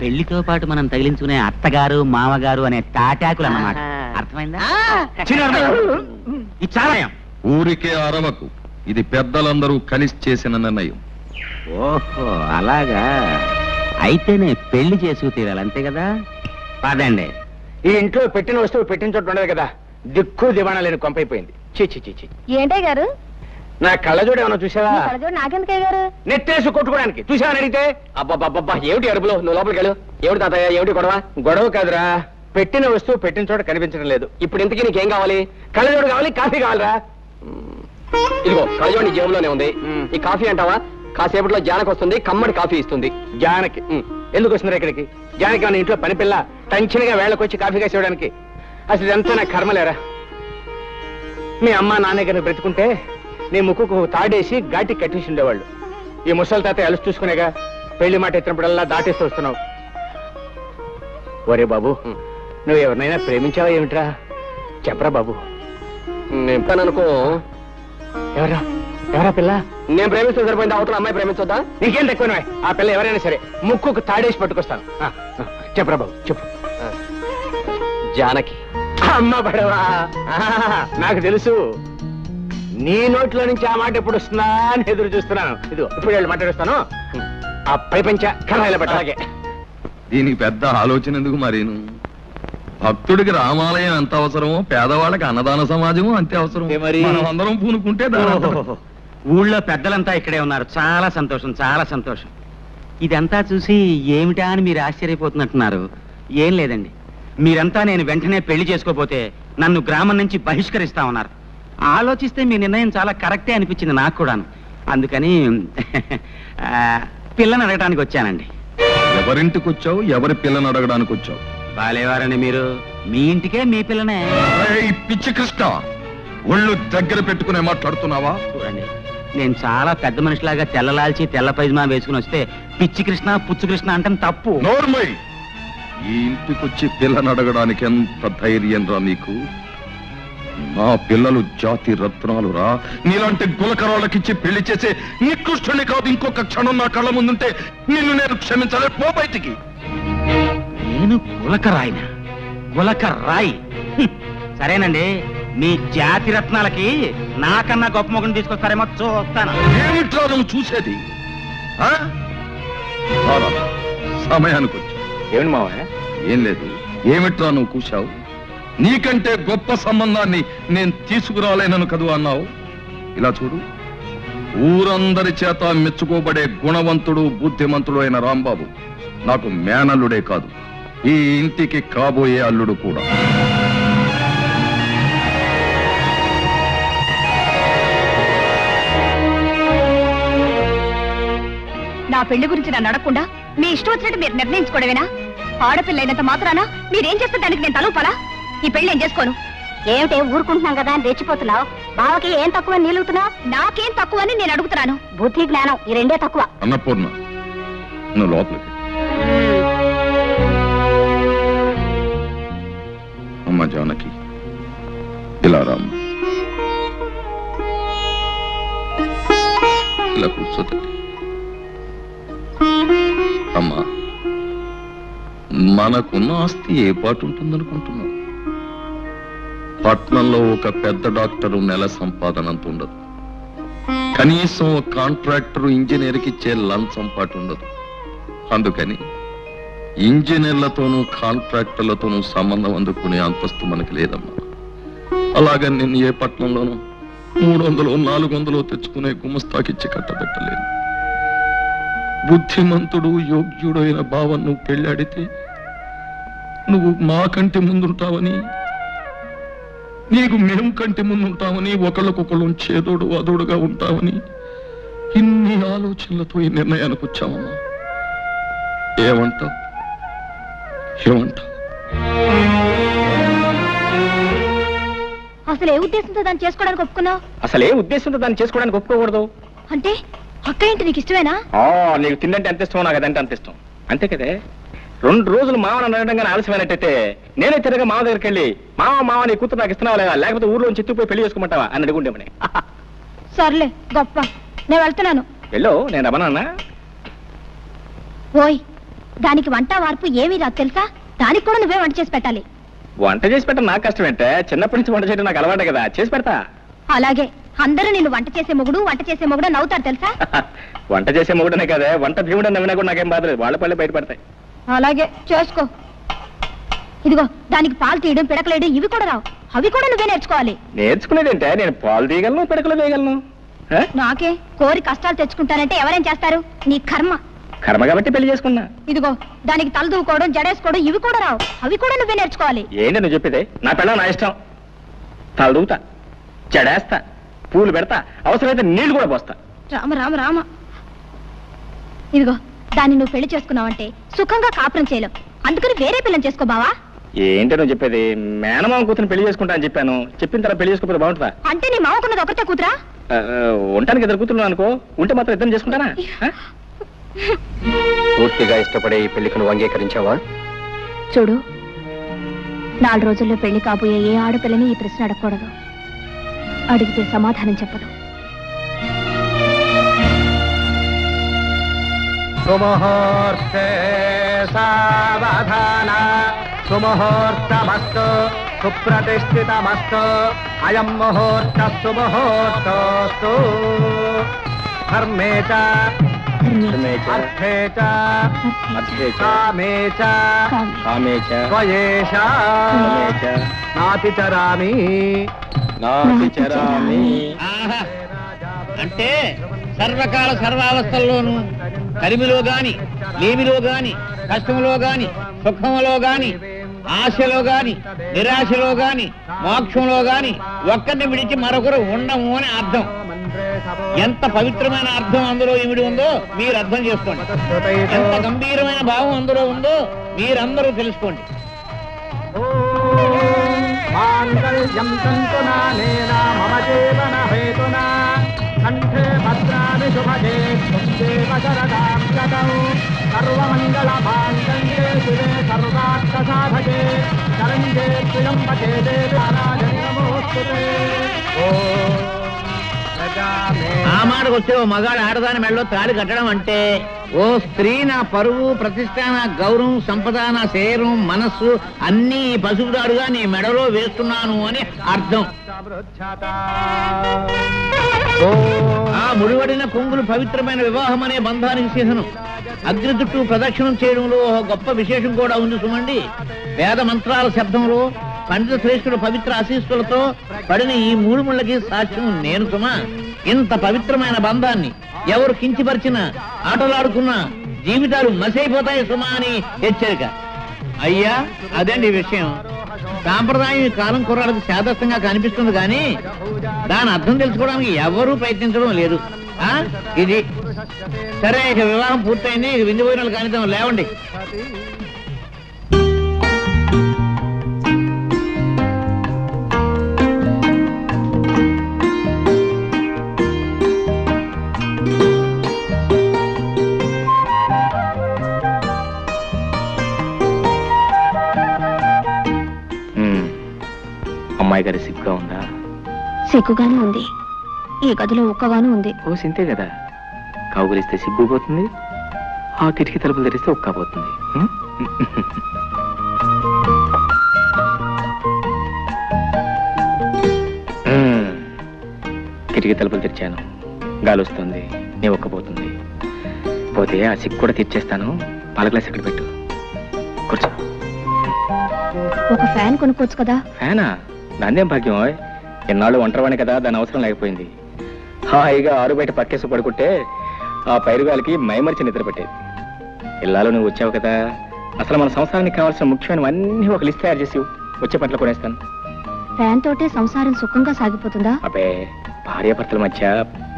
పెళ్లితో పాటు మనం తగిలించుకునే అత్తగారు మామగారు అనే తాటాకులు అన్నమాట. అర్థమైందా? ఇది చాలా ఊరికే అరవకు, ఇది పెద్దలందరూ కలిసి చేసిన నిర్ణయం. ఓహో అలాగా, అయితేనే పెళ్లి చేసుకు తీరాలి, అంతే కదా? పదండి. ఈ ఇంట్లో పెట్టిన వస్తువు పెట్టిన చోట ఉండదు కదా, దిక్కు దివాణా లేని కొంపైపోయింది. చీ. ఏంటే గారు? నా కళ్ళజోడు ఏమన్నా చూసావా? నాకెందుకే గారు? నెట్టేసి కొట్టుకోవడానికి చూసావని అడిగితే అబ్బబ్బబ్బబ్బా ఏమిటి అరుపులో, నువ్వు లోపలికి వెళ్ళు. ఏమిటి తాతయ్య, ఏమిటి గొడవ కాదురా, పెట్టిన వస్తువు పెట్టిన చోట కనిపించడం లేదు. ఇప్పుడు ఇంతకీ నీకేం కావాలి? కళ్ళజోడు కావాలి, కాఫీ కావాలరా? ఇదిగో కళ్ళజోడు నీ జేబులోనే ఉంది. ఈ కాఫీ అంటావా? కాసేపట్లో జానకి వస్తుంది, కమ్మడి కాఫీ ఇస్తుంది. జానకి ఎందుకు వస్తున్నారు ఇక్కడికి? జానకి మన ఇంట్లో పని పిల్ల టంచినగా వేళకొచ్చి కాఫీ కాసేయడానికి. అసలు ఇదంతా నా కర్మలేరా. మీ అమ్మ నాన్న గారిని బ్రతుకుంటే నీ ముక్కుకు తాడేసి ఘాటి కట్టేసి ఉండేవాళ్ళు. ఈ ముసలి తాత అలసి చూసుకునేగా పెళ్లి మాట ఎత్తినప్పుడల్లా దాటేస్తూ వస్తున్నావు. ఒరే బాబు, నువ్వు ఎవరినైనా ప్రేమించావా ఏమిట్రా? చెప్పరా బాబు. నేను అనుకో. ఎవరా పిల్ల? నేను ప్రేమిస్తే సరిపోయింది, అవతల అమ్మాయి ప్రేమించొద్దా? నీకేం తక్కువ. ఆ పిల్ల ఎవరైనా సరే ముక్కుకు తాడేసి పట్టుకొస్తాను. చెప్పరా బాబు, చెప్పు. జానకి. అమ్మ పడవా, నాకు తెలుసు. నీ నోట్లో నుంచి ఆ మాట ఎప్పుడు వస్తుందా అని ఎదురు చూస్తున్నాను. ఇదిగో ఇప్పుడు వెళ్ళి మాట్లాడుస్తాను. ఆ పైపంచ కళాయిల పట్టాగే. దీనికి పెద్ద ఆలోచన ఎందుకు మరీను? భక్తుడికి రామాలయం ఎంత అవసరమో పేదవాళ్ళకి అన్నదాన సమాజము అంతే అవసరం. మనం అందరం పూనుకుంటే ఊళ్ళో పెద్దలంతా ఇక్కడే ఉన్నారు. చాలా సంతోషం, చాలా సంతోషం. ఇదంతా చూసి ఏమిటా అని మీరు ఆశ్చర్యపోతున్నట్టున్నారు. ఏం లేదండి, మీరంతా నేను వెంటనే పెళ్లి చేసుకోపోతే నన్ను గ్రామం నుంచి బహిష్కరిస్తా ఉన్నారు. ఆలోచిస్తే మీ నిర్ణయం చాలా కరెక్టే అనిపించింది నాకు కూడాను. అందుకని పిల్లని అడగడానికి వచ్చానండి. ఎవరింటికి వచ్చావు? ఎవరి పిల్లని అడగడానికి వచ్చావు? బాలేవారండి మీరు, మీ ఇంటికే మీ పిల్లనే. పిచ్చి కృష్ణ, ఒళ్ళు దగ్గర పెట్టుకునే మాట్లాడుతున్నావా? చూడండి, నేను చాలా పెద్ద మనిషిలాగా తెల్లలాల్చి తెల్ల పైజమా వేసుకుని వస్తే పిచ్చి కృష్ణ పుచ్చు కృష్ణ అంటే తప్పు. నోర్మై, ఈ ఇంటికొచ్చి పిల్లని అడగడానికి ఎంత ధైర్యం రా నీకు? నా పిల్లలు జాతి రత్నాలు రా. నీలాంటి గులకరాళ్ళకిచ్చి పెళ్లి చేసే నికృష్టుని కాదు. ఇంకొక క్షణం నా కళ్ళ ముందుంటే నిన్ను నేను క్షమించలే. పో బయటికి. నేను గులకరాయిన? గులకరాయి? సరేనండి, మీ జాతి రత్నాలకి నాకన్నా గొప్ప మొగుని తీసుకొస్తారేమో చూస్తాను. ఏమిట్రా నువ్వు చూసేది? సమయానికి వచ్చి ఏమిటి మావయ్య? ఏం లేదు. ఏమిట్రా నువ్వు కూర్చావు? నీకంటే గొప్ప సంబంధాన్ని నేను తీసుకురాలేనను కదూ అన్నావు. ఇలా చూడు, ఊరందరి చేత మెచ్చుకోబడే గుణవంతుడు బుద్ధిమంతుడు అయిన రాంబాబు నాకు మేనల్లుడే కాదు, ఈ ఇంటికి కాబోయే అల్లుడు కూడా. నా పెళ్లి గురించి నన్ను అడగకుండా మీ ఇష్టం వచ్చినట్టు మీరు నిర్ణయించుకోవడమేనా? ఆడపిల్ల అయినంత మాత్రాన మీరేం చేస్తే దానికి నేను తలూపాలా? ఈ పెళ్లి నేను చేసుకోను. ఏమిటే ఊరుకుంటున్నాం కదా అని రెచ్చిపోతున్నావు? బావకి ఏం తక్కువ నిలుగుతున్నావు? నాకేం తక్కువ అని నేను అడుగుతున్నాను. బుద్ధి జ్ఞానం ఈ రెండే తక్కువ. అన్నపూర్ణ, నువ్వు లోపలికి. అమ్మ జానకి, ఇలా రామ్మ. ఇలా కూర్చోతండి. అమ్మా, మనకున్న ఆస్తి ఏ పాటు ఉంటుందనుకుంటున్నావు? పట్నంలో ఒక పెద్ద డాక్టరు నెల సంపాదన అంత ఉండదు. కనీసం ఒక కాంట్రాక్టర్ ఇంజనీర్కి ఇచ్చే లంచం పాటు ఉండదు. అందుకని ఇంజనీర్లతోనూ కాంట్రాక్టర్లతోనూ సంబంధం అందుకునే అంతస్తు మనకి లేదమ్మా. అలాగని నేను ఏ పట్నంలోనూ 300 400 తెచ్చుకునే గుమస్తాకిచ్చి కట్టబెట్టలేదు. బుద్ధిమంతుడు యోగ్యుడైన భావం నువ్వు పెళ్ళాడితే నువ్వు మా కంటి ముందుంటావని, నీకు మేము కంటి ముందుంటామని, ఒకళ్ళకొకళ్ళు చేదోడు అదోడుగా ఉంటామని ఇన్ని ఆలోచనలతో ఈ నిర్ణయానికి వచ్చామమ్మా. ఏమంటావు? అసలు ఏ ఉద్దేశంతో దాన్ని చేసుకోవడానికి ఒప్పుకున్నావు? అసలు ఏ ఉద్దేశంతో దాన్ని చేసుకోవడానికి ఒప్పుకోకూడదు అంటే అక్క ఏంటి నీకు ఇష్టమేనా? నీకు తిండంటే ఎంత ఇష్టమో నాకు అదంటే అంత ఇష్టం. అంతే కదే. 2 రోజులు మామని అనడంగానే ఆలస్యమైనట్టయితే నేనే తిరగా మామ దగ్గరికి వెళ్ళి మామ నీ కూతురు నాకు ఇస్తున్నావా లేదా, లేకపోతే ఊర్లో చెత్తుపోయి పెళ్లి చేసుకోమంటావా అని అడుగుండేమని. సర్లే గొప్ప, నేను వెళ్తున్నాను. వెళ్ళు, నేను రమణన్నా. ఓయ్, దానికి వంట వార్పు ఏమీ రాదు తెలుసా? దానికి కూడా నువ్వే వంట చేసి పెట్టాలి. వంట చేసి పెట్టడం నాకు కష్టం ఏంటే, చిన్నప్పటి నుంచి వంట చేయడం నాకు అలవాటే కదా, చేసి పెడతా. అలాగే అందరూ నిన్ను వంట చేసే మొగుడు నవ్వుతారు తెలుసా? వంట చేసే మొగుడనే కదా, వంట భీముడు నవ్వినా కూడా నాకేం బాధలేదు, వాళ్ళ పల్లె బయటపడతాయి. అలాగే చేసుకో. ఇదిగో దానికి పాలు తీయడం పిడకలేయడం ఇవి కూడా రావు, అవి కూడా నువ్వే నేర్చుకోవాలి. నేర్చుకునేదంటే నేను పాలు తీయగలను, పిడకలు వేయగలను. నాకే కోరి కష్టాలు తెచ్చుకుంటానంటే ఎవరేం చేస్తారు? నీ కర్మ. కర్మ కాబట్టి పెళ్లి చేసుకున్నా. ఇదిగో దానికి తల దూకోవడం జడేసుకోవడం ఇవి కూడా రావు, అవి కూడా నువ్వే నేర్చుకోవాలి. ఏంటి నువ్వు చెప్పేది? నా పిల్లలు నా ఇష్టం. తల దూతా, జడేస్తా, పూలు పెడతా, అవసరమైతే నీళ్లు కూడా పోస్తా. రామ రామ రామ. ఇదిగో దాన్ని నువ్వు పెళ్లి చేసుకున్నావంటే సుఖంగా కాపురం చేయలేవు, అందుకని వేరే పిల్లని చేసుకో బావా. ఏంటి నువ్వు చెప్పేది? మేనమామ కూతురు పెళ్లి చేసుకుంటా అని చెప్పాను, చెప్పిన తర్వాత పెళ్లి చేసుకోకపోతే బాగుంటుందా? అంటే నీ మామకున్నది ఒకటే కూతురా? ఉండటానికి 2 కూతురు అనుకో, ఉంటే మాత్రం ఇద్దరు చేసుకుంటానా? పూర్తిగా ఇష్టపడే ఈ పెళ్లికి నువ్వు అంగీకరించావా? చూడు, 4 రోజుల్లో పెళ్లి కాబోయే ఏ ఆడపిల్లని ఈ ప్రశ్న అడగకూడదు. అడిగితే సమాధానం చెప్పదు. సుముహూర్తే సావధాన, సుముహూర్తమస్తు, సుప్రతిష్ఠితమస్తు, అయం ముహూర్త సుముహూర్తోస్తు. ధర్మే చ అర్థే చ కామే చ త్వయేష నాతిచరామి. అంటే సర్వకాల సర్వావస్థల్లోనూ కలిమిలో గాని, లేమిలో గాని, కష్టంలో గాని, సుఖంలో గాని, ఆశలో గాని, నిరాశలో గాని, మోక్షంలో గాని ఒక్కరిని విడిచి మరొకరు ఉండము అని అర్థం. ఎంత పవిత్రమైన అర్థం అందులో ఇమిడి ఉందో మీరు అర్థం చేసుకోండి. ఎంత గంభీరమైన భావం అందులో ఉందో మీరందరూ తెలుసుకోండి. మాంగళ్యం తంతునానేన మమ జీవన హేతునా, కంఠే భద్రామి శుభగే దేవ శరదాం శతం. సర్వమంగళ మాంగళ్యే శివే సర్వార్థ సాధకే, శరణ్యే త్ర్యంబకే దేవి నారాయణి నమోస్తుతే. ఆ మాటకు వస్తే ఓ మగాడు ఆడదాని మెడలో తాళి కట్టడం అంటే, ఓ స్త్రీ నా పరువు, ప్రతిష్ట, నా గౌరవం, సంపద, నా శరీరం, మనస్సు అన్నీ ఈ పసుపుదారుగా నీ మెడలో వేస్తున్నాను అని అర్థం. ఆ ముడివడిన కొంగులు పవిత్రమైన వివాహం అనే బంధానికి చిహ్నం. అగ్ని చుట్టూ ప్రదక్షిణం చేయడంలో ఒక గొప్ప విశేషం కూడా ఉంది సుమండి. వేద మంత్రాల శబ్దంలో పండిత శ్రేష్ఠుడు పవిత్ర ఆశీస్సులతో పడిన ఈ 3 ముళ్ళకి సాక్ష్యం నేను సుమా. ఇంత పవిత్రమైన బంధాన్ని ఎవరు కించిపరిచినా, ఆటలాడుకున్నా జీవితాలు మసైపోతాయి సుమా అని హెచ్చరిక. అయ్యా అదండి విషయం. సాంప్రదాయం ఈ కాలం కుర్రాళ్ళకి శాదస్తంగా కనిపిస్తుంది కానీ దాని అర్థం తెలుసుకోవడానికి ఎవరూ ప్రయత్నించడం లేదు. ఇది సరే, ఇక వివాహం పూర్తయింది, ఇక విందు భోజనాలు కానిద్దాం, లేవండి. అమ్మాయి గారి సిగ్గుగా ఉందా? సిగ్గుగానే ఉంది, ఈ గదిలో ఒక్కగాను ఉంది. ఓ సింతే కదా, కౌగులిస్తే సిగ్గు పోతుంది, ఆ కిటికీ తలుపులు తెరిస్తే ఒక్క పోతుంది. కిటికీ తలుపులు తెరిచాను, గాలి వస్తుంది, నీ ఒక్కపోతుంది. పోతే ఆ సిగ్గు కూడా తెచ్చేస్తాను. పాల గ్లాస్ ఇక్కడ పెట్టు, కూర్చో. ఒక ఫ్యాన్ కొనుక్కోవచ్చు కదా? ఫ్యానా? దాన్నేం భాగ్యం. ఎన్నాళ్ళు ఒంటరివాణి కదా, దాని అవసరం లేకపోయింది. హాయిగా ఆరు బయట పక్కేసి పడుకుంటే ఆ పైరుగాలికి మైమరిచి నిద్ర పెట్టేది. ఇల్లాలో నువ్వు వచ్చావు కదా, అసలు మన సంసారానికి కావాల్సిన ముఖ్యమైనవన్నీ ఒక లిస్ట్ తయారు చేసి వచ్చే పట్ల కొనేస్తాను. ఫ్యాన్ తోటే సంసారం సుఖంగా సాగిపోతుందా? అబ్బే, భార్యాభర్తల మధ్య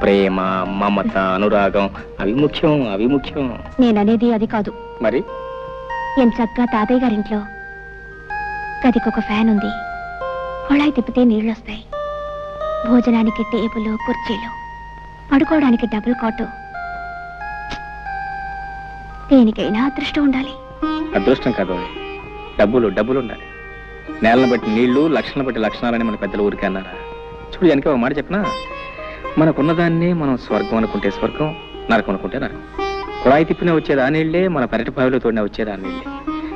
ప్రేమ, మమత, అనురాగం అవి ముఖ్యం. నేననేది అది కాదు. మరి ఎంచక్కా తాతయ్య గారింట్లో గదికొక ఫ్యాన్ ఉంది. కొళాయి తిప్పితే నీళ్ళొస్తాయి. భోజనానికి టేబుల్, కుర్చీలు, పడుకోవడానికి డబుల్ కాటు. దేనికైనా అదృష్టం ఉండాలి. అదృష్టం కాదు, డబ్బులు ఉండాలి. నేలను బట్టి నీళ్లు, లక్షణాలను బట్టి లక్షణాలని మన పెద్దలు ఊరికే అన్నారా? చూడు, వెనక ఒక మాట చెప్పనా, మనకున్నదాన్ని మనం స్వర్గం అనుకుంటే స్వర్గం, నరకం అనుకుంటే నరకం. కుళాయి తిప్పినా వచ్చేది ఆ నీళ్లే, మన పెరటి బావిలో తోడినా వచ్చేది ఆ నీళ్లే.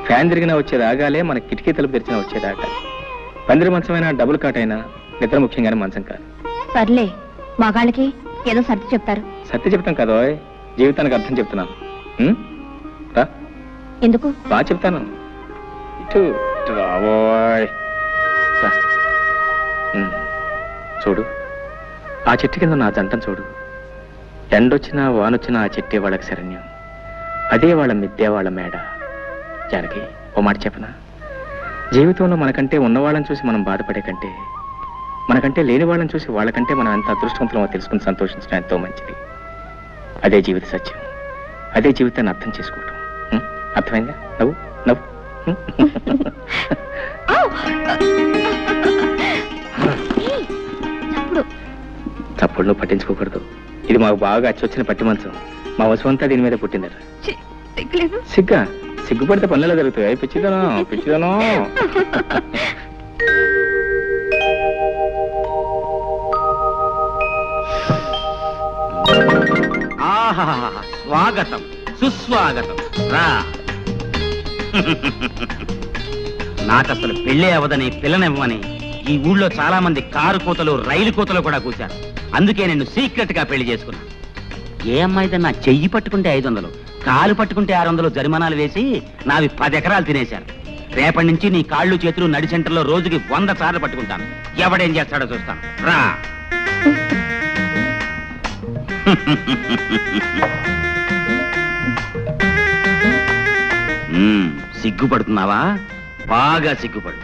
ఫ్యాన్ తిరిగినా వచ్చేది ఆగాలే, మన కిటికీ తలుపు తెరిచినా వచ్చేది ఆగాలి. పందిరి మంచమైనా డబుల్ కాటైనా నిద్ర ముఖ్యంగానే మంచం కాదు. సర్లే, మగాళ్ళకి ఏదో సర్ది చెప్తారు. సత్య చెప్తాం కదా, జీవితానికి అర్థం చెప్తున్నాను. రా, ఎందుకు? బాగా చెప్తాను. ఇటు రావోయ్. రా. చూడు, ఆ చెట్టు కింద నా జంటను చూడు. ఎండొచ్చినా వానొచ్చినా ఆ చెట్టే వాళ్ళకి శరణ్యం. అదే వాళ్ళ మిద్దే, వాళ్ళ మేడ. జానకి, ఓ మాట చెప్పనా, జీవితంలో మనకంటే ఉన్నవాళ్ళని చూసి మనం బాధపడే కంటే, మనకంటే లేని వాళ్ళని చూసి వాళ్ళకంటే మనం ఎంత అదృష్టవంతులమో తెలుసుకుని సంతోషించడం ఎంతో మంచిది. అదే జీవిత సత్యం, అదే జీవితాన్ని అర్థం చేసుకోవటం. అర్థమైందా? నవ్వు. చప్పుడు పట్టించుకోకూడదు. ఇది మాకు బాగా అచ్చొచ్చిన పట్టి మంచం. మా వసువంతా దీని మీద పుట్టిందట. సిగ్గుపడితే పనులలో జరుగుతాయి. పిచ్చిదనం. స్వాగతం, సుస్వాగతం. రా. నాకసలు పెళ్ళే అవదని, పిల్లనివ్వమని ఈ ఊళ్ళో చాలా మంది కారు కోతలు, రైలు కోతలు కూడా కూర్చారు. అందుకే నేను సీక్రెట్ గా పెళ్లి చేసుకున్నా. ఏ అమ్మాయిదన్నా చెయ్యి పట్టుకుంటే 500, కాలు పట్టుకుంటే 600 జరిమానాలు వేసి నావి 10 ఎకరాలు తినేశారు. రేపటి నుంచి నీ కాళ్ళు చేతులు నడి సెంటర్లో రోజుకి 100 సార్లు పట్టుకుంటాను. ఎవడేం చేస్తాడో చూస్తాను. రా. సిగ్గుపడుతున్నావా? బాగా సిగ్గుపడు.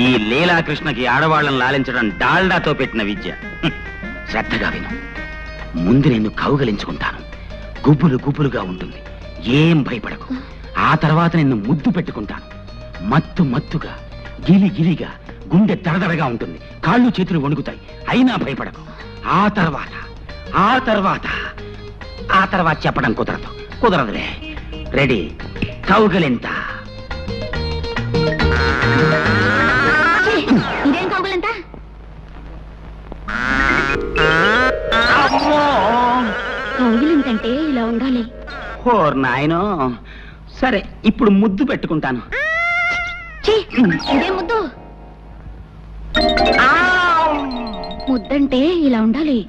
ఈ లీలాకృష్ణకి ఆడవాళ్ళని లాలించడం డాల్డాతో పెట్టిన విద్య. శ్రద్ధగా విను. ముందు నేను కౌగలించుకుంటాను. గుబులుగా ఉంటుంది. ఏం భయపడకు. ఆ తర్వాత నిన్ను ముద్దు పెట్టుకుంటాను. మత్తుగా, గిలిగా, గుండె దడదడగా ఉంటుంది. కాళ్ళు చేతులు వణుకుతాయి. అయినా భయపడకు. ఆ తర్వాత చెప్పడం కుదరదులే. రెడీ? కౌగలింత. ఇదేం కౌగులంతా? కౌగులింతంటే ఇలా ఉండాలి. ఓర్ నాయనో. సరే, ఇప్పుడు ముద్దు పెట్టుకుంటాను. ఇదే ముద్దు? ముద్దంటే ఇలా ఉండాలి.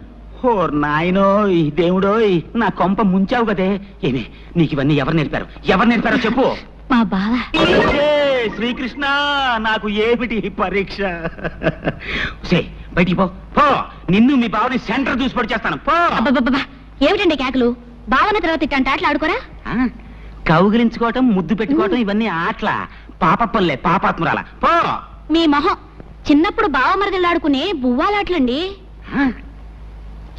ఓర్ నాయనో, ఈ దేవుడోయ్, నా కొంప ముంచావు కదే. ఏమే, నీకు ఇవన్నీ ఎవరు నేర్పారో చెప్పు. మా బావ. శ్రీకృష్ణ, నాకు ఏమిటి పరీక్ష? బయటికి పో. నిన్ను మీ బావని సెంటర్ చూసి పడి చేస్తాను. పో. ఏమిటండి కేకలు? బావన తర్వాత ఇట్టంటే ఆటలు ఆడుకోరా? కౌగిలించుకోవటం, ముద్దు పెట్టుకోవటం ఇవన్నీ ఆటల. పాపప్పలే, పాపాత్మురాల. పో. మీ మొహం. చిన్నప్పుడు బావ మరదలు ఆడుకునే బువ్వాలాటలండి.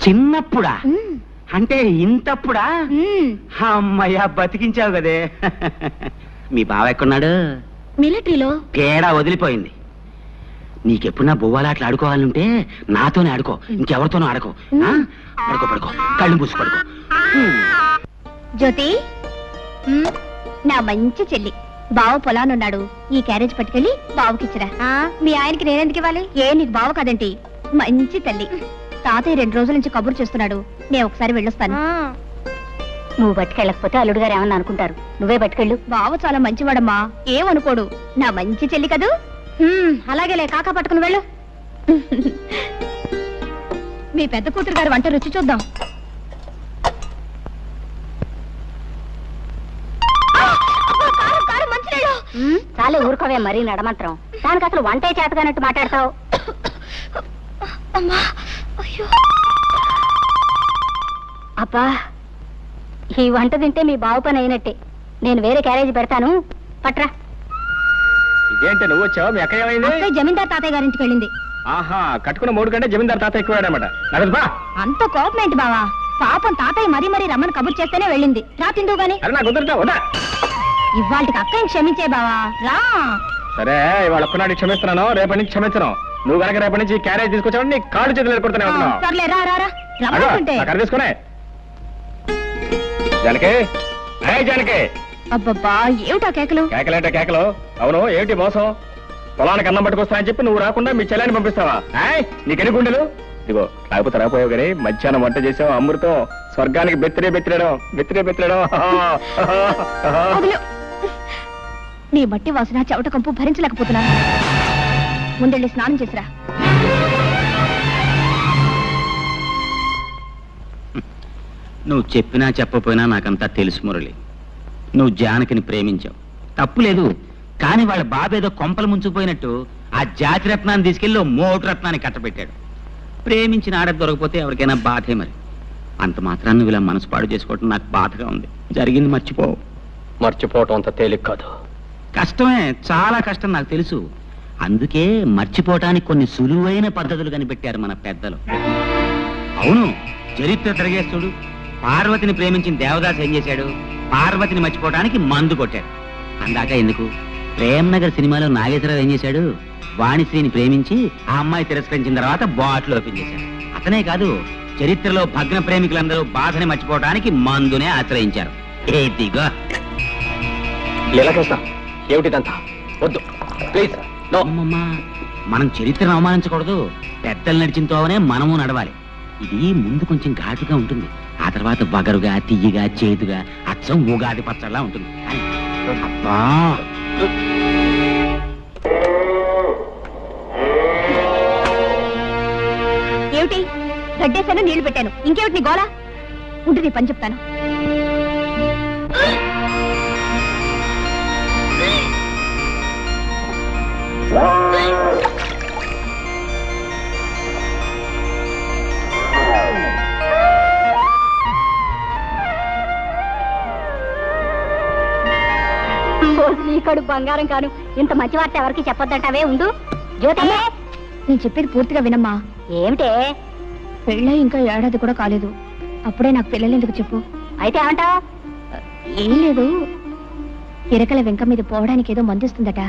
చిన్నప్పుడా? అంటే ఇంతప్పుడా? అమ్మయ్యా, బతికించావు కదే. మీ బావ ఎక్కడున్నాడు? మిలిటరీలో. తేడా వదిలిపోయింది. నీకెప్పుడన్నా బొవ్వాలాట్లు ఆడుకోవాలంటే నాతోనే ఆడుకో, ఇంకెవరితోనూ ఆడుకో. పడుకో, కళ్ళు మూసి పడుకో. జ్యోతి, నా మంచి చెల్లి. బావ పొలానున్నాడు. ఈ క్యారేజ్ పట్టుకెళ్ళి బావకిచ్చిరా. మీ ఆయనకి నేనెందుకు ఇవ్వాలి? నీకు బావ కదంటి. మంచి తల్లి. తాతయ్య 2 రోజుల నుంచి కబురు చేస్తున్నాడు. నేను ఒకసారి వెళ్ళొస్తాను. నువ్వు పట్టుకెళ్ళకపోతే అల్లుడు గారు ఏమన్నా అనుకుంటారు. నువ్వే పట్టుకెళ్ళు. బావ చాలా మంచివాడమ్మా, ఏమనుకోడు. నా మంచి చెల్లి కదూ. అలాగేలే, కాకా పట్టుకుని వెళ్ళు. మీ పెద్ద కూతురు గారు వంట రుచి చూద్దాం. చాలే ఊరుకోవే, మరీ నడమంత్రం. దానికి అసలు వంటే చేతగానట్టు మాట్లాడతావు. అబ్బా, ఈ వంట తింటే మీ బావు పని అయినట్టే. నేను వేరే క్యారేజీ పెడతాను, పట్రా. ఇదేంటి నువ్వు వచ్చావు? మీ అక్క ఏమైంది? అక్కయ్య జమీందార్ తాతయ్య గారింటికి వెళ్ళింది. ఆహా, కట్టుకున్న మూడు కంటే జమీందార్ తాత ఎక్కువాడనమాట. బా అంత కోపం ఏంటి బావా? పాపం తాతయ్య మరీ రమ్మని కబుర్ చేస్తేనే వెళ్ళింది. రా తిందువు గాని. అరే నాకు కుదురుతా వదా. ఇవాళకి అక్కయ్యని క్షమించే బావా, రా. సరే ఇవాళ ఒక్కనాడు క్షమిస్తున్నాను, రేపటి నుంచి క్షమించను. నువ్వు కనుక రేపటి నుంచి క్యారేజ్ తీసుకొచ్చావు నీ కాళ్ళు చేతులు ఎదుర్కొడుతూనే ఉంటున్నావు. సర్లే రా రా రా. రమ్మంటుంటే అక్కడ తీసుకునే జానకి. జానకి, అబ్బబ్బా ఏమిటా కేకలు? కేకలేంటే కేకలు? అవును ఏమిటి మోసం? పొలానికి అన్నం పట్టుకొస్తానని చెప్పి నువ్వు రాకుండా మీ చెల్లెని పంపిస్తావా? నీకెన్ని గుండెలు? ఇదిగో లేకపోతే రాపోయావు కానీ మధ్యాహ్నం వంట చేసావు అమృతం. స్వర్గానికి బెత్తిరేయడం. నీ మట్టి వాసన చెవట కంపు భరించలేకపోతున్నా. ముందెళ్ళి స్నానం చేసిరా. నువ్వు చెప్పినా చెప్పపోయినా నాకంతా తెలుసు మురళి. నువ్వు జానకిని ప్రేమించావు, తప్పు లేదు. కానీ వాళ్ళ బాబేదో కొంపలు ముంచుకుపోయినట్టు ఆ జాతి రత్నాన్ని తీసుకెళ్ళి మోటు రత్నాన్ని కట్టబెట్టాడు. ప్రేమించిన ఆడ దొరకపోతే ఎవరికైనా బాధే. మరి అంత మాత్రాన్ని నువ్వు ఇలా మనసు పాడు చేసుకోవటం నాకు బాధగా ఉంది. జరిగింది మర్చిపోవు. మర్చిపోవటం అంత తేలిక కాదు. కష్టమే, చాలా కష్టం నాకు తెలుసు. అందుకే మర్చిపోవటానికి కొన్ని సులువైన పద్ధతులు కనిపెట్టారు మన పెద్దలు. అవును, చరిత్ర తిరగేస్తుడు. పార్వతిని ప్రేమించిన దేవదాస్ ఏం చేశాడు? పార్వతిని మర్చిపోవటానికి మందు కొట్టాడు. అందాక ఎందుకు, ప్రేమ్నగర్ సినిమాలో నాగేశ్వరరావు ఏం చేశాడు? వాణిశ్రీని ప్రేమించి ఆ అమ్మాయి తిరస్కరించిన తర్వాత బాటిల్ ఓపెన్ చేశాడు. అతనే కాదు, చరిత్రలో భగ్న ప్రేమికులందరూ బాధని మర్చిపోవటానికి మందునే ఆశ్రయించారు. ఏదిగో లీలాకృష్ణ, ఏమిటిదంతా? వద్దు ప్లీజ్. అమ్మమ్మా, మనం చరిత్రను అవమానించకూడదు. పెద్దలు నడిచిన తోవనే మనము నడవాలి. ఇది ముందు కొంచెం ఘాటుగా ఉంటుంది, ఆ తర్వాత వగరుగా తియ్యగా చేదుగా అచ్చం ఉగాది పచ్చడిలా ఉంటుంది. అబ్బా, ఏమిటి? గడ్డేశాను, నీళ్లు పెట్టాను. ఇంకేమిటి నీ గోళ? ఉంటే నీ పని చెప్తాను. నీకడు బంగారం కాను. ఇంత మంచి వార్త ఎవరికి చెప్పొద్దంటావే. ఉండు జ్యోతి, నేను చెప్పేది పూర్తిగా వినమ్మా. ఏమిటే? పెళ్ళై ఇంకా ఏడాది కూడా కాలేదు, అప్పుడే నాకు పిల్లలు ఎందుకు చెప్పు? అయితే ఏమంటావు? ఏం లేదు, ఇరకల వెంక మీద పోవడానికి ఏదో మందిస్తుందట,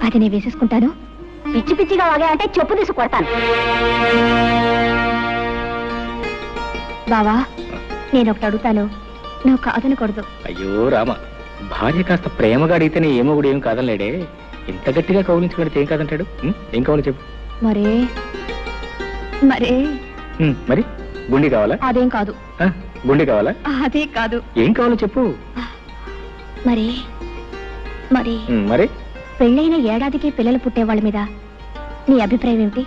అది నేను వేసేసుకుంటాను. పిచ్చి పిచ్చిగా వాగా అంటే చెప్పు తీసి కొడతాను. బావా, నేను ఒకటి అడుగుతాను, నువ్వు కాదనకూడదు. అయ్యో రామ, భార్య కాస్త ప్రేమగా అడిగితేనే ఏమో కూడా ఏం కాదనలేడే. ఇంత గట్టిగా కౌలించుకుంటే ఏం కాదంటాడు? ఏం కావాలి చెప్పు. మరే మరే మరి గుండి కావాలా? అదేం కాదు. గుండి కావాలా? అదే కాదు. ఏం కావాలో చెప్పు. మరి మరి మరి పెళ్ళైన ఏడాదికి పిల్లలు పుట్టే వాళ్ళ మీద నీ అభిప్రాయం ఏమిటి?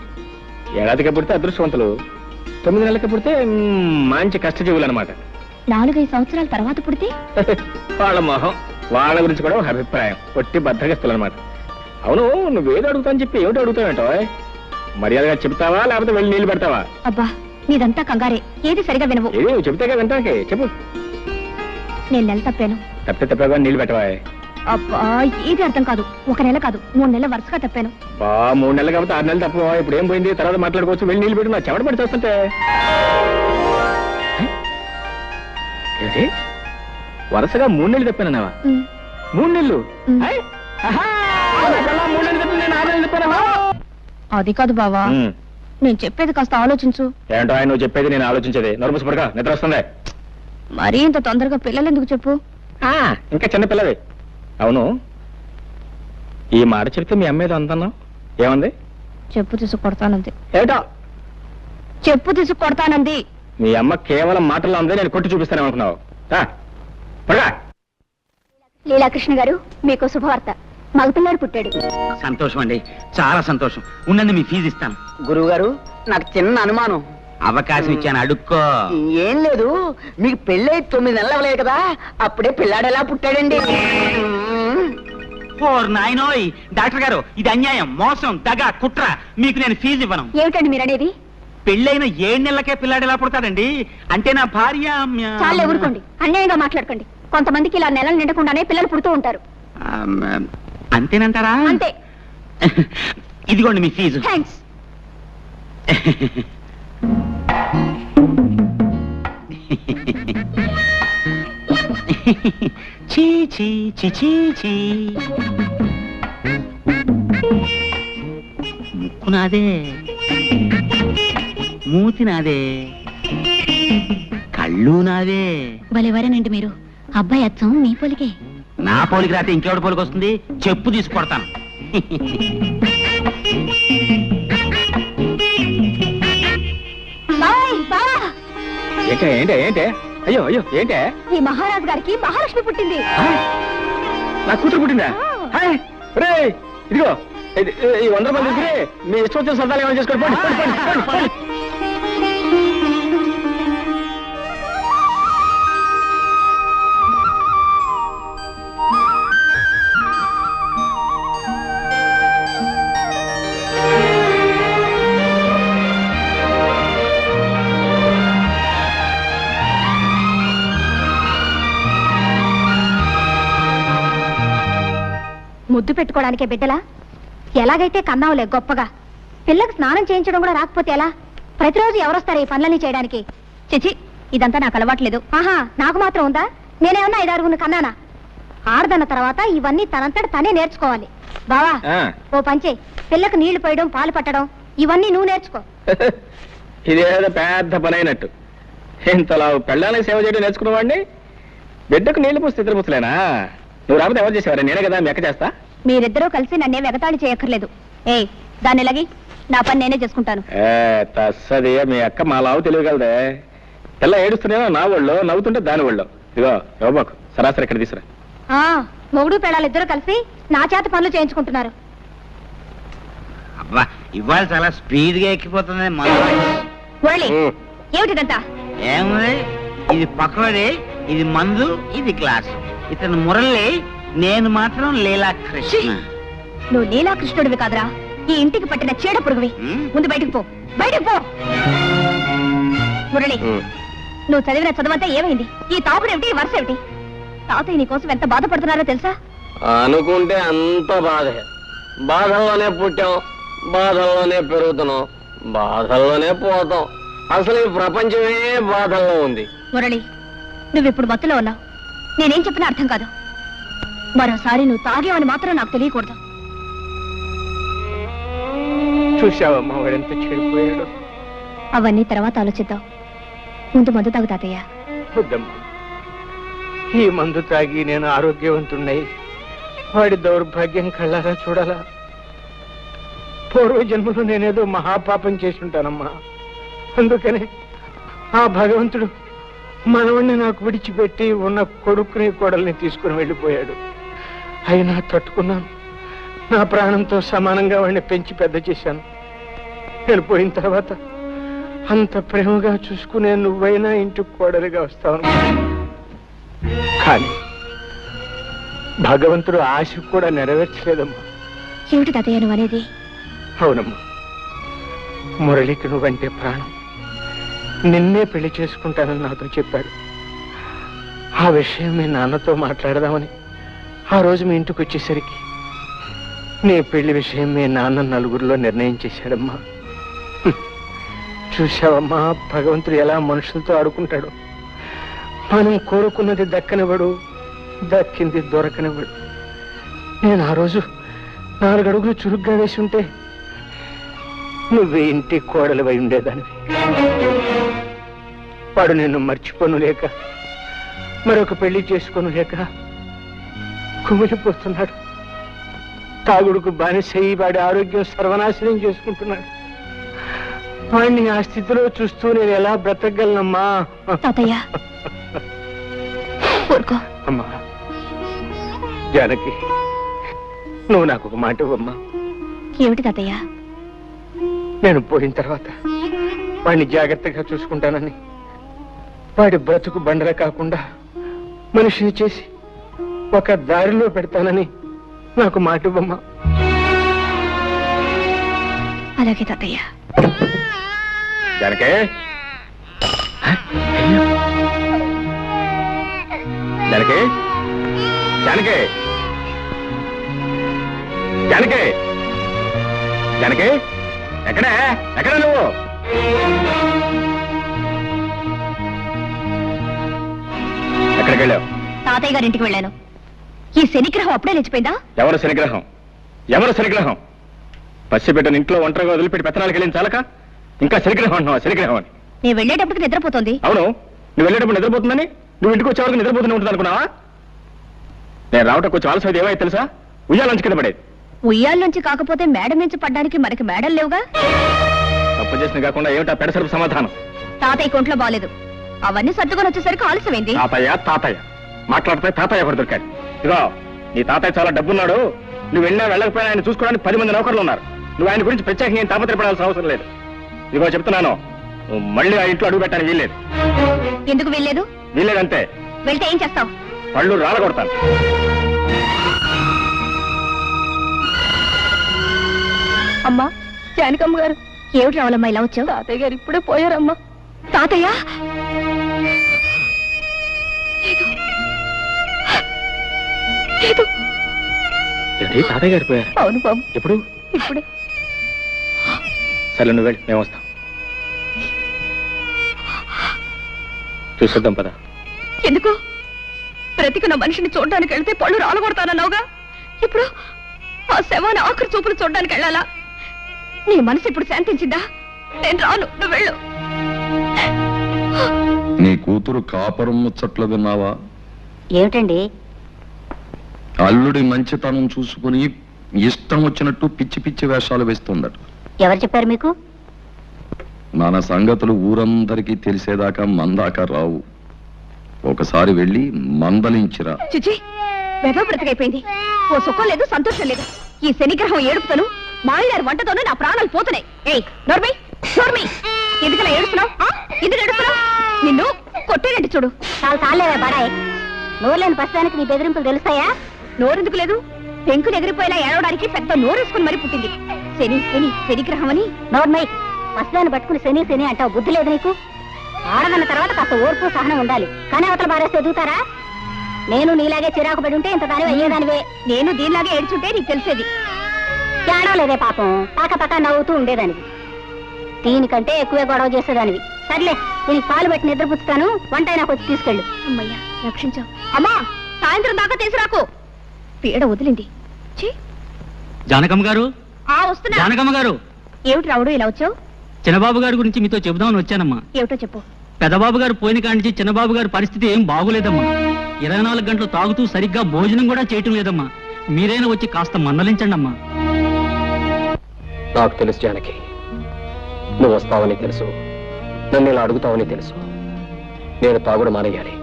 ఏడాదికి పుడితే అదృష్టవంతులు, 9 నెలలకి పుడితే మంచి కష్టజీవులు అనమాట. 4-5 సంవత్సరాల తర్వాత పుడితే వాళ్ళ మొహం, వాళ్ళ గురించి కూడా ఒక అభిప్రాయం. పొట్టి బద్దగస్తులు అనమాట. అవును, నువ్వేదో అడుగుతావని చెప్పి ఏమిటి అడుగుతావేంటో? మర్యాదగా చెప్తావా లేకపోతే వెళ్ళి నీళ్ళు పెడతావా? అబ్బా, నీదంతా కంగారే, ఏది సరిగా వినవు. ఏది చెప్తే కదా వింటాకే. చెప్పు. నేను నెల తప్పాను. తప్పగా నీళ్ళు పెట్టవా? అబ్బా, ఏది అర్థం కాదు. 1 నెల కాదు, 3 నెలల వరుసగా తప్పాను. 3 నెలలు కాబట్టి 6 నెలలు తప్ప. ఇప్పుడు ఏం పోయింది, తర్వాత మాట్లాడుకోవచ్చు. వెళ్ళి నీళ్ళు పెట్టు. నా చెమట పడి చేస్తుంటే వరుసగా 3 నెలలు తప్పానన్నావా? 3 నెలలు? ఉమ్. 3 నెలలు తప్పి నేను 6 నెలలు తప్పానా? అది కాదు బావా, నేను చెప్పేది కాస్త ఆలోచించు. ఏంటో ఆయన నువ్వు చెప్పేది నేను ఆలోచించేది. నోరు పడక నిద్ర వస్తుంది. మరీ ఇంత తొందరగా పిల్లలు ఎందుకు చెప్పు? ఇంకా చిన్న పిల్లవి. అవును, ఈ మాట చెప్తే మీ అమ్మ ఏదో అందన్నావు, ఏమంది? చెప్పు తీసు కొడతానంది. ఏటో చెప్పు తీసు కొడతానంది. మీ అమ్మ కేవలం మాటల్లో ఉంది, నేను కొట్టి చూపిస్తాను అనుకున్నావు. లీలాకృష్ణ గారు, మీకు శుభవార్త. మగపిల్లాడు పుట్టాడు. సంతోషం అండి, చాలా సంతోషం. ఉండండి, మీ ఫీజు ఇస్తాను. గురువు గారు, నాకు చిన్న అనుమానం. అవకాశం ఇచ్చాను, అడుక్కో. ఏం లేదు, మీకు పెళ్ళై 9 నెలలు అవ్వలేదు కదా, అప్పుడే పిల్లాడు ఎలా పుట్టాడండి? ఓర్ నాయనోయ్, డాక్టర్ గారు, ఇది అన్యాయం, మోసం, దగ, కుట్ర. మీకు నేను ఫీజు ఇవ్వను. ఏమిటండి మీరనేది? పెళ్ళైన 7 నెలలకే పిల్లాడు ఎలా పుడతాడండి? అంటే నా భార్య చాలే ఊరుకోండి, అన్యాయంగా మాట్లాడకండి. కొంతమందికి ఇలా నెలలు నిండకుండానే పిల్లలు పుడుతూ ఉంటారు. అంతేనంటారా? అంతే. ఇదిగోండి మీ ఫీజు. థ్యాంక్స్. చీ చీ చీ చీ చీ. ముక్కు నాదే, మూతి నాదే, కళ్ళు నాదే. భలేవారేనండి మీరు. అబ్బాయి అచ్చం మీ పోలికే. నా పోలికి రాతే ఇంకెవడి పోలికి వస్తుంది? చెప్పు తీసుకొడతాను. ఏంటే ఏంటే ఏంటే? అయ్యో అయ్యో ఏంటే? ఈ మహారాజు గారికి మహాలక్ష్మి పుట్టింది. నా కూతురు పుట్టిందా? రేయ్, ఇదిగో ఈ 100 మంది దగ్గరే మీ ఇష్టం వచ్చిన సరదాలు ఏమైనా చేసుకోండి. పోండి, పోండి, పోండి, పోండి, పోండి. ముద్దు పెట్టుకోవడానికే బిడ్డలా? ఎలాగైతే కన్నావులే గొప్పగా. పిల్లకి స్నానం చేయించడం కూడా రాకపోతే ఎలా? ప్రతిరోజు ఎవరొస్తారు ఈ పనులన్నీ చేయడానికి? చిచి, ఇదంతా నాకు అలవాట్లేదు. ఆహా, నాకు మాత్రం ఉందా? నేనేమన్నా 5-6 కన్నానా? ఆడదన్న తర్వాత ఇవన్నీ తనంతట తనే నేర్చుకోవాలి. బావా, ఓ పంచే, పిల్లకు నీళ్లు పోయడం, పాలు పట్టడం ఇవన్నీ నువ్వు నేర్చుకో. ఇదేదో పెద్ద పని అయినట్టు. ఇంతలా పెళ్ళానికి సేవ చేయడం నేర్చుకున్నవాడిని బిడ్డకు నీళ్లు పోస్తే ఇద్దరు పుస్తలేనా? నువ్వు రాకపోతే ఎవరు చేసేవారు? నేనే కదా మెక్క చేస్తా. మీరిద్దరూ కలిసి నన్నే వెగతాళి చేయక్కర్లేదు. ఏయ్, దాన్ని లగి, నా పని నేనే చేసుకుంటాను. తస్సది, మీ అక్క మా లావు తెలియగలదే. పిల్ల ఏడుస్తున్నాయో నా ఒళ్ళో, నవ్వుతుంటే దాని ఒళ్ళో. ఇదిగో ఇవ్వబాకు, సరాసరి ఇక్కడ తీసురా. మొగుడు పెళ్ళాలిద్దరూ కలిసి నా చేత పనులు చేయించుకుంటున్నారు. అబ్బా, ఇవాళ చాలా స్పీడ్ గా ఎక్కిపోతుంది. ఏమిటిదంతా? ఏముంది, ఇది పకోడీ, ఇది మందు, ఇది గ్లాస్. ఇతను మురళి, నేను మాత్రం లీలాకృష్ణ. నువ్వు లీలాకృష్ణుడివి కాదురా, ఈ ఇంటికి పట్టిన చీడ పురుగువి. ముందు బయటికి పో, బయటికి పో. మురళి, నువ్వు చదివిన చదువంతా ఏమైంది? ఈ తాపుడేమిటి, వరుస ఏమిటి? తాతయ్య నీ కోసం ఎంత బాధపడుతున్నారో తెలుసా? అనుకుంటే అంత బాధే. బాధల్లోనే పుట్టాం, బాధల్లోనే పెరుగుతున్నాం, బాధల్లోనే పోతాం. అసలు ఈ ప్రపంచమే బాధల్లో ఉంది. మురళి, నువ్విప్పుడు మత్తులో ఉన్నావు. నేనేం చెప్పినా అర్థం కాదు. మరోసారి నువ్వు తాగేవని మాత్రం నాకు తెలియకూడదు. చూసావమ్మా వాడెంత చెడిపోయాడు. అవన్నీ తర్వాత ఆలోచిద్దాం. ముందు మందు తాగు తాతయ్య. వద్దమ్మా, ఈ మందు తాగి నేను ఆరోగ్యవంతున్నై వాడి దౌర్భాగ్యం కళ్ళారా చూడాలా? పూర్వ జన్మలో నేనేదో మహాపాపం చేసి ఉంటానమ్మా. అందుకనే ఆ భగవంతుడు మనవణ్ణి నాకు విడిచిపెట్టి ఉన్న కొడుకుని కోడల్ని తీసుకుని వెళ్ళిపోయాడు. అయినా తట్టుకున్నాను. నా ప్రాణంతో సమానంగా వాడిని పెంచి పెద్ద చేశాను. నేను పోయిన తర్వాత అంత ప్రేమగా చూసుకునే నువ్వైనా ఇంటికి కోడలిగా వస్తావు. కానీ భగవంతుడు ఆశ కూడా నెరవేర్చలేదమ్మా. ఏమిటి తాతయ్య నువ్వు అనేది? అవునమ్మా, మురళికి నువ్వంటే ప్రాణం. నిన్నే పెళ్లి చేసుకుంటానని నాతో చెప్పాడు. ఆ విషయం మీ నాన్నతో మాట్లాడదామని ఆ రోజు మీ ఇంటికి వచ్చేసరికి నీ పెళ్లి విషయం మీ నాన్న నలుగురిలో నిర్ణయం చేశాడమ్మా. చూశావమ్మా, భగవంతుడు ఎలా మనుషులతో ఆడుకుంటాడు. మనం కోరుకున్నది దక్కనివ్వడు, దక్కింది దొరకనివ్వడు. నేను ఆ రోజు 4 అడుగులు చురుగ్గా వేసి ఉంటే నువ్వే ఇంటి కోడలివై ఉండేదానివి. వాడు నిన్ను మర్చిపోను లేక, మరొక పెళ్లి చేసుకోను లేక కుమిలిపోతున్నాడు. తాగుడుకు బానిసయి వాడి ఆరోగ్యం సర్వనాశనం చేసుకుంటున్నాడు. వాడిని ఆ స్థితిలో చూస్తూ నేను ఎలా బ్రతకగలనమ్మా? తాతయ్య, అమ్మా జానకి, నువ్వు నాకు ఒక మాట ఇవ్వమ్మా. ఏమిటి తాతయ్య? నేను పోయిన తర్వాత వాడిని జాగ్రత్తగా చూసుకుంటానని, వాడి బ్రతుకు బండర కాకుండా మనిషిని చేసి ఒక దారిలో పెడతానని నాకు మాట ఇవ్వమ్మా. అలాగే తాతయ్య. జానకే, జానకే, జానకే, జానకి జానకి ఎక్కడే ఎక్కడ నువ్వు? ఎక్కడికి వెళ్ళావు? తాతయ్య గారి ఇంటికి వెళ్ళాను. ఈ శనిగ్రహం అప్పుడే లేచిపోయిందా? ఎవరు శనిగ్రహం? ఎవరు శనిగ్రహం? పసిబిడ్డను ఇంట్లో ఒంటరిగా వదిలిపెట్టి పెత్తనాలకు వెళ్ళిన చాలక ఇంకా శనిగ్రహం అంటున్నావా? శనిగ్రహం అని నేను వెళ్ళేటప్పటికి నిద్రపోతుంది. అవును, నువ్వు వెళ్ళేటప్పుడు నిద్రపోతుందని నువ్వు ఇంటికి వచ్చే వరకు నిద్రపోతూనే ఉంటుంది అనుకున్నావా? నేను రావటం కొంచెం ఆలస్యం అయితే ఏమైతే తెలుసా? ఉయ్యాలోంచి కింద పడేది. ఉయ్యాల్లోంచి కాకపోతే మేడ నుంచి పడ్డానికి మనకి మేడలు లేవుగా. తప్పు చేసిన కాకుండా ఏమిటా పెడసరపు సమాధానం? తాతయ్య కొంట్లో బాలేదు, అవన్నీ సర్దుకొని వచ్చేసరికి ఆలస్యమైంది. తాతయ్య తాతయ్య మాట్లాడితే తాతయ్య ఒకటి దొరికాడు. ఇదిగో నీ తాతయ్య చాలా డబ్బున్నాడు. నువ్వు వెళ్ళినా వెళ్ళకపోయినా ఆయన చూసుకోవడానికి 10 మంది నౌకర్లు ఉన్నారు. నువ్వు ఆయన గురించి ప్రత్యేకంగా ఏం తాపత్రపడాల్సిన అవసరం లేదు. ఇదిగో చెప్తున్నాను, నువ్వు మళ్ళీ ఆ ఇంట్లో అడుగు పెట్టడానికి వీల్లేదు. ఎందుకు వెళ్ళలేదు? వీల్లేదంతే. వెళ్తే ఏం చేస్తావు? పళ్ళు రాలగొడతాను. అమ్మా, జానకమ్మ గారు. ఏమిటి రావాలమ్మా ఇలా వచ్చావు? తాతయ్య గారు ఇప్పుడే పోయారమ్మా. తాతయ్య లేదు. ఏంటి తాతయ్య గారు పోయారు? అవును బాబు. ఎప్పుడు? ఇప్పుడే. సరే నువ్వు వెళ్ళి మేము వస్తాం. చూసేద్దాం పద. ఎందుకు? బ్రతికిన మనిషిని చూడడానికి వెళ్తే పళ్ళు రాలగొడతానన్నావుగా. ఇప్పుడు ఆ శవాన్ని ఆఖరి చూపులు చూడడానికి వెళ్ళాలా? నీ మనసు ఇప్పుడు శాంతించిందా? నేను రాను, నువ్వు వెళ్ళు. నీ కూతురు కాపురం ముచ్చట్లు విన్నావా? ఏమిటండి? అల్లుడి మంచితనం చూసుకుని ఇష్టం వచ్చినట్టు పిచ్చి పిచ్చి వేషాలు వేస్తుందట. ఎవరు చెప్పారు మీకు? మన సంగతులు ఊరందరికీ తెలిసేదాకా మందాక రావు. ఒకసారి వెళ్ళి మందలించిరా. చిచి, వెధవ బ్రతికైపోయింది. ఓ సుఖం లేదు, సంతోషం లేదు. ఈ శనిగ్రహం ఏడుపుతోను మాయగారి వంటతోనూ నా ప్రాణాలు పోతున్నాయి. ఏయ్ నోర్మై, నోర్మై, ఎందుకలా ఏడుస్తున్నావు? ఎందుకు ఏడుస్తున్నావు? నిన్ను కొట్టేనండి చూడు. చాలా తాళ్ళేవా బడాయ్. నోరులేని పసడానికి నీ బెదిరింపులు తెలుస్తాయా? నోరెందుకు లేదు? పెంకులు ఎగిరిపోయేలా ఏడవడానికి పెద్ద నోరేసుకుని మరి పుట్టింది. శని శని శనిగ్రహం అని. నోర్మై, పసదాన్ని పట్టుకుని శని శని అంటావు. బుద్ధి లేదు నీకు? ఆడదన్న తర్వాత కాస్త ఓర్పు సహనం ఉండాలి. కానీ అవతల బారేస్తే ఎదుగుతారా? నేను నీలాగే చిరాకు పడి ఉంటే ఇంత దానివి అయ్యేదానివే. నేను దీనిలాగే ఏడ్చుంటే నీకు తెలిసేది. ఏడవలేదే పాపం, పాక పక్క నవ్వుతూ ఉండేదానివి. దీనికంటే ఎక్కువే గొడవ చేసేదానివి. సర్లే, దీనికి పాలు పెట్టి నిద్రపుచ్చుతాను. వంట నాకు వచ్చి తీసుకెళ్ళు. అమ్మయ్యా, రక్షించావు. అమ్మా, సాయంత్రం దాకా తీసుకురాకు. పీడ వదిలింది. జానకమ్మ గారు, వస్తున్నా. జానకమ్మ గారు. ఏమిటి రావుడు ఇలా వచ్చావు? చిన్నబాబు గారి గురించి మీతో చెబుదామని వచ్చానమ్మా. ఏమిటో చెప్పు. పెదబాబు గారు పోయిన కాంచి చిన్నబాబు గారి పరిస్థితి ఏం బాగులేదమ్మా. 24 గంటలు తాగుతూ సరిగ్గా భోజనం కూడా చేయటం లేదమ్మా. మీరైనా వచ్చి కాస్త మందలించండి అమ్మా. నాకు తెలుసు జానకి, నువ్వు వస్తావని తెలుసు, నన్ను ఇలా అడుగుతావని తెలుసు. నేను తాగుడు మానేయాలి,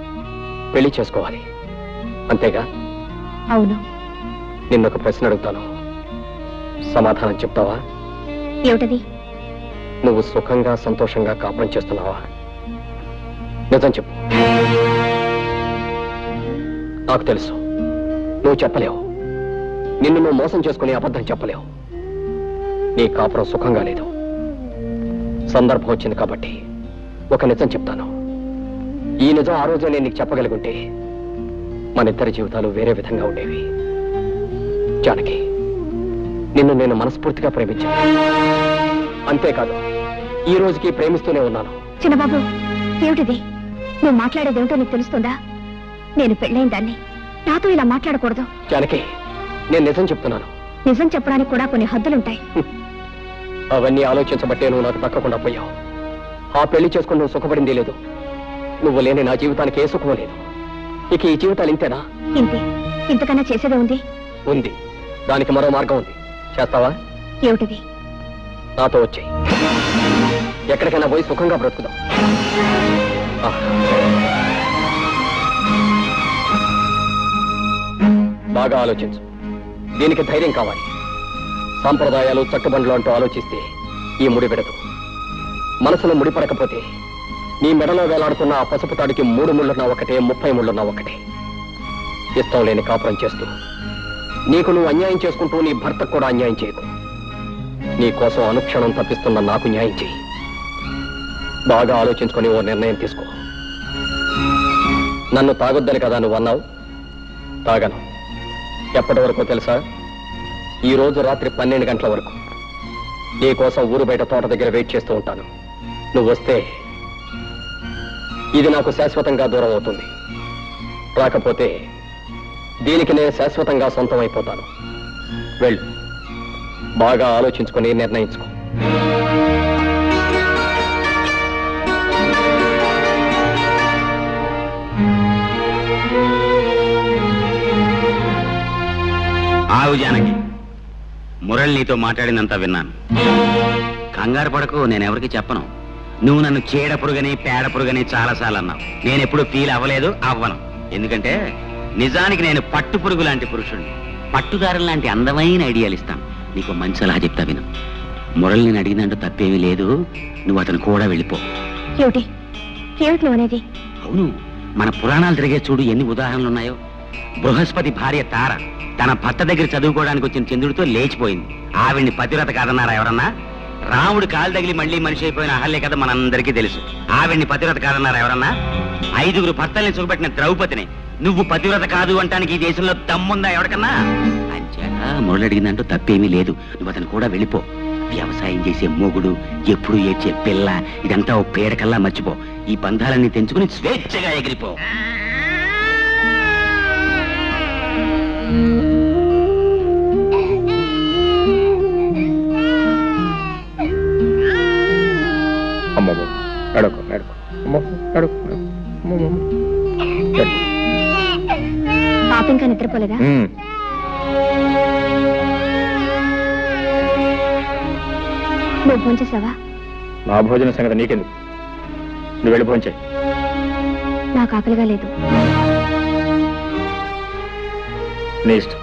పెళ్లి చేసుకోవాలి, అంతేగా? అవును. నిన్నొక ప్రశ్న అడుగుతాను, సమాధానం చెప్తావా? ఏమిటది? నువ్వు సుఖంగా సంతోషంగా కాపురం చేస్తున్నావా? నిజం చెప్పు. నాకు తెలుసు నువ్వు చెప్పలేవు. నిన్ను నువ్వు మోసం చేసుకుని అబద్ధం చెప్పలేవు. నీ కాపురం సుఖంగా లేదు. సందర్భం వచ్చింది కాబట్టి ఒక నిజం చెప్తాను. ఈ నిజం ఆ రోజు నేను నీకు చెప్పగలుగుంటే మన ఇద్దరి జీవితాలు వేరే విధంగా ఉండేవి. జానకి, నిన్ను నేను మనస్ఫూర్తిగా ప్రేమించాను. అంతేకాదు, ఈ రోజుకి ప్రేమిస్తూనే ఉన్నాను. చిన్నబాబు, ఏమిటిది? నువ్వు మాట్లాడేది ఏమిటో నీకు తెలుస్తుందా? నేను పెళ్ళైన దాన్ని, నాతో ఇలా మాట్లాడకూడదు. జానకి, నేను నిజం చెప్తున్నాను. నిజం చెప్పడానికి కూడా కొన్ని హద్దులుంటాయి. అవన్నీ ఆలోచించబట్టే నువ్వు నాకు దక్కకుండా పోయావు. ఆ పెళ్లి చేసుకుని నువ్వు సుఖపడింది లేదు. నువ్వు లేని నా జీవితానికి ఏ సుఖం లేదు. ఇక ఈ జీవితాలు ఇంతేనా? ఇంతే. ఇంతకన్నా చేసేదే ఉంది? ఉంది. దానికి మరో మార్గం ఉంది. చేస్తావా? ఏమిటది? నాతో వచ్చేయి. ఎక్కడికైనా పోయి సుఖంగా బ్రతుకుదాం. బాగా ఆలోచించు. దీనికి ధైర్యం కావాలి. సాంప్రదాయాలు చట్టుబండ్లు అంటూ ఆలోచిస్తే ఈ ముడి విడదు. మనసులో ముడిపడకపోతే నీ మెడలో వేలాడుతున్న ఆ పసుపు తాడికి 3 ముళ్ళున్నా ఒకటే, 30 ముళ్ళున్నా ఒకటే. ఇష్టం లేని కాపురం చేస్తూ నీకు నువ్వు అన్యాయం చేసుకుంటూ నీ భర్తకు కూడా అన్యాయం చేయకు. నీ కోసం అనుక్షణం తప్పిస్తున్న నాకు న్యాయం చేయి. బాగా ఆలోచించుకొని ఓ నిర్ణయం తీసుకో. నన్ను తాగొద్దని కదా నువ్వు అన్నావు. తాగను. ఎప్పటి వరకు తెలుసా? ఈ రోజు రాత్రి 12 గంటల వరకు నీ కోసం ఊరు బయట తోట దగ్గర వెయిట్ చేస్తూ ఉంటాను. నువ్వు వస్తే ఇది నాకు శాశ్వతంగా దూరం అవుతుంది. రాకపోతే దీనికి నేను శాశ్వతంగా సొంతం అయిపోతాను. వెళ్ళు, బాగా ఆలోచించుకొని నిర్ణయించుకో. ఆవు జానకి, మురళి నీతో మాట్లాడినంత విన్నాను. కంగారు పడకు, నేనెవరికి చెప్పను. నువ్వు నన్ను చీడ పురుగని పేడ పురుగని చాలాసార్లు అన్నావు. నేనెప్పుడు ఫీల్ అవ్వలేదు, అవ్వను. ఎందుకంటే నిజానికి నేను పట్టు పురుగు లాంటి పురుషుడిని. పట్టుదారులు లాంటి అందమైన ఐడియాలు ఇస్తాను. నీకు మంచి సలహా చెప్తా విను. మురళి నేను అడిగినంటూ తప్పేమీ లేదు. నువ్వు అతను కూడా వెళ్ళిపో. ఏమిటి ఏమిటి నువ్వు అనేది? అవును, మన పురాణాలు తిరిగే చూడు ఎన్ని ఉదాహరణలు ఉన్నాయో. బృహస్పతి భార్య తార తన భర్త దగ్గర చదువుకోవడానికి వచ్చిన చంద్రుడితో లేచిపోయింది. ఆవిడ్ని పతివ్రత కాదన్నారా ఎవరన్నా? రాముడు కాలు తగిలి మళ్ళీ మనిషి అయిపోయిన అహల్య కథ మనందరికీ తెలుసు. ఆవిడ్ని పతివ్రత కాదన్నారా ఎవరన్నా? 5 భర్తల్ని సుఖపెట్టిన ద్రౌపదిని నువ్వు పతివ్రత కాదు అంటానికి ఈ దేశంలో దమ్ముందా ఎవరికన్నా? అంచేత మురళి అడిగిందంటూ తప్పేమీ లేదు. నువ్వు అతను కూడా వెళ్ళిపో. వ్యవసాయం చేసే మొగుడు, ఎప్పుడు ఏడ్చే పిల్ల, ఇదంతా ఓ పేడకల్లా మర్చిపో. ఈ బంధాలన్నీ తెంచుకుని స్వేచ్ఛగా ఎగిరిపో. పాప ఇంకా నిద్రపోలేదా? నువ్వు ఫోన్ చేసావా? నా భోజన సంగతి నీకెందుకు? నువ్వు వెళ్ళి భోంచే. నాకు ఆకలిగా లేదు. నీ ఇష్టం.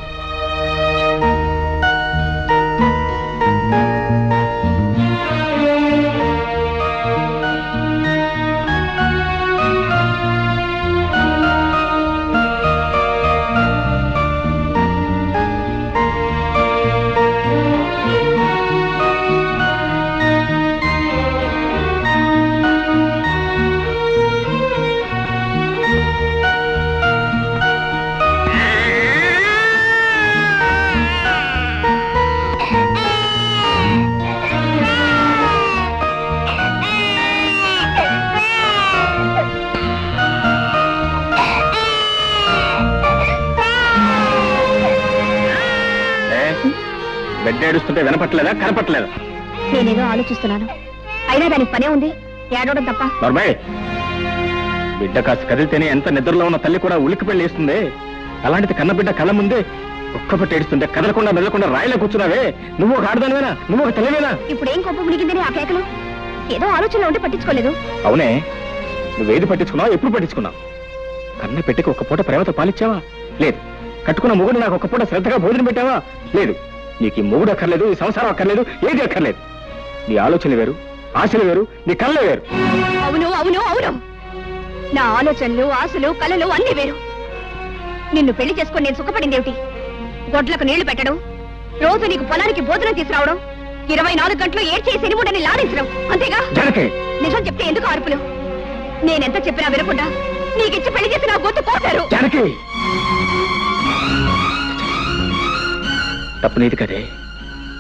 ఏడుస్తుంటే వినపట్లేదా, కనపట్లేదా? నేనేదో ఆలోచిస్తున్నాను. అయినా దానికి పనే ఉంది, ఏడవడం తప్ప. నర్మయ్, బిడ్డ కాస్త కదిలితేనే ఎంత నిద్రలో ఉన్న తల్లి కూడా ఉలికి పెళ్లి వేస్తుంది. అలాంటిది కన్నబిడ్డ కళ్ళ ముందే ఒక్కపట్టి ఏడుస్తుంటే కదలకుండా మెదలకుండా రాయిలో కూర్చున్నావే. నువ్వు ఒక ఆడదానివేనా? నువ్వు ఒక తల్లివేనా? ఇప్పుడు ఏం కోపం మునిగిందని ఆ కేకలు? ఏదో ఆలోచనలో ఉంటే పట్టించుకోలేదు. అవునే, నువ్వేది పట్టించుకున్నావు, ఎప్పుడు పట్టించుకున్నావు? కన్న పెట్టికి ఒక్క పూట ప్రేమతో పాలిచ్చావా? లేదు. కట్టుకున్న మొగుడు నాకు ఒక్క పూట శ్రద్ధగా భోజనం పెట్టావా? లేదు. నీకు ఈ మొగుడు అక్కర్లేదు, ఈ సంసారం అక్కర్లేదు, ఏది అక్కర్లేదు. నీ ఆలోచనలు వేరు, ఆశలు వేరు, నీ కళ్ళే వేరు. అవును అవును అవును, నా ఆలోచనలు, ఆశలు, కళలు అన్నీ వేరు. నిన్ను పెళ్లి చేసుకొని నేను సుఖపడిందేమిటి? గొడ్లకు నీళ్లు పెట్టడం, రోజు నీకు పొలానికి భోజనం తీసుకురావడం, 24 గంటలు ఏడ్చేసి ఎనిముడని లాడించడం, అంతేగా? నిజం చెప్తే ఎందుకు అరుపులు? నేనెంత చెప్పినా వినకుండా నీకిచ్చి పెళ్లి చేసి నా గొంతు కోసారు. తప్పు నీది కదే,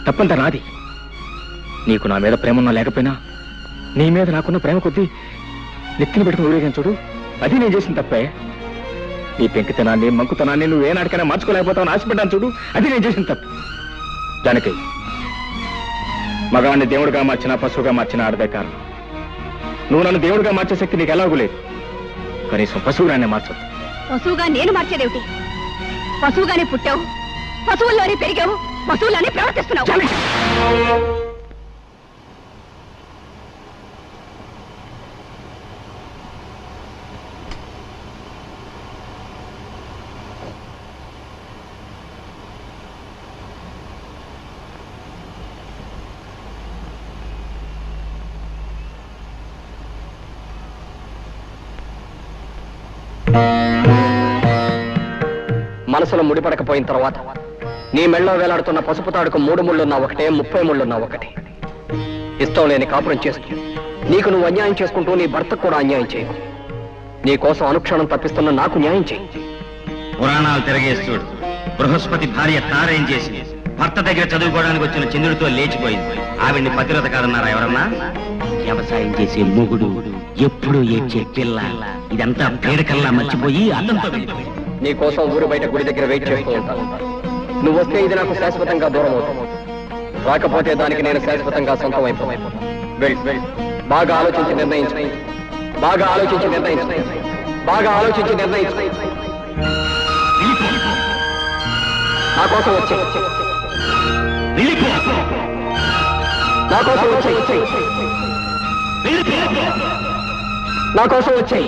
తప్పంతా నాది. నీకు నా మీద ప్రేమ ఉన్నా లేకపోయినా నీ మీద నాకున్న ప్రేమ కొద్దీ నెత్తిన పెట్టుకుని ఊరేగాను చూడు, అది నేను చేసిన తప్పే. నీ పెంకితనాన్ని, మంకుతనాన్ని నువ్వు ఏనాటికైనా మార్చుకోలేకపోతావు ఆశపడ్డాను చూడు, అది నేను చేసిన తప్పు. దానికి మగవాడిని దేవుడిగా మార్చినా పశువుగా మార్చినా ఆడదే కారణం. నువ్వు నన్ను దేవుడిగా మార్చే శక్తి నీకు ఎలాగూ లేదు. కనీసం పశువుగానే మార్చదు. పశువుగా నేను మార్చేదేమిటి? పశువుగానే పుట్టావు, పశువుల్లోనే పెరిగావు, పశువుల్లోనే ప్రవర్తిస్తున్నావు. మనసులో ముడిపడకపోయిన తర్వాత నీ మెళ్ళో వేలాడుతున్న పసుపు తాడుకు 3 ముళ్ళున్నా ఒకటే, 30 ముళ్ళున్నా ఒకటే. ఇష్టం లేని కాపురం చేస్తూ నీకు నువ్వు అన్యాయం చేసుకుంటూ నీ భర్తకు కూడా అన్యాయం చేయకు. నీ కోసం అనుక్షణం తప్పిస్తున్న నాకు న్యాయం చేయి. పురాణాలు తిరగేసి చూడు, బృహస్పతి భార్య తారేం చేసింది? భర్త దగ్గర చదువుకోవడానికి వచ్చిన చంద్రుడితో లేచిపోయింది. ఆవిడ్ని పతివ్రత కాదన్నారా ఎవరన్నా? వ్యవసాయం చేసే మొగుడు, ఎప్పుడు ఏడ్చే పిల్ల, ఇదంతా పేడకల్లా మర్చిపోయి అల్లంతో వెళ్ళిపోయింది. నీ కోసం ఊరు బయట గుడి దగ్గర వెయిట్ చేస్తూ ఉంటాను. నువ్వు వస్తే ఇది నాకు శాశ్వతంగా దూరం అవుతుంది, రాకపోతే దానికి నేను శాశ్వతంగా సొంతం అయిపోతాను. వెళ్ళు, బాగా ఆలోచించి నిర్ణయించు, బాగా ఆలోచించి నిర్ణయించు, బాగా ఆలోచించి నిర్ణయించు. నా కోసం వచ్చే, నా కోసం వచ్చే, నా కోసం వచ్చే.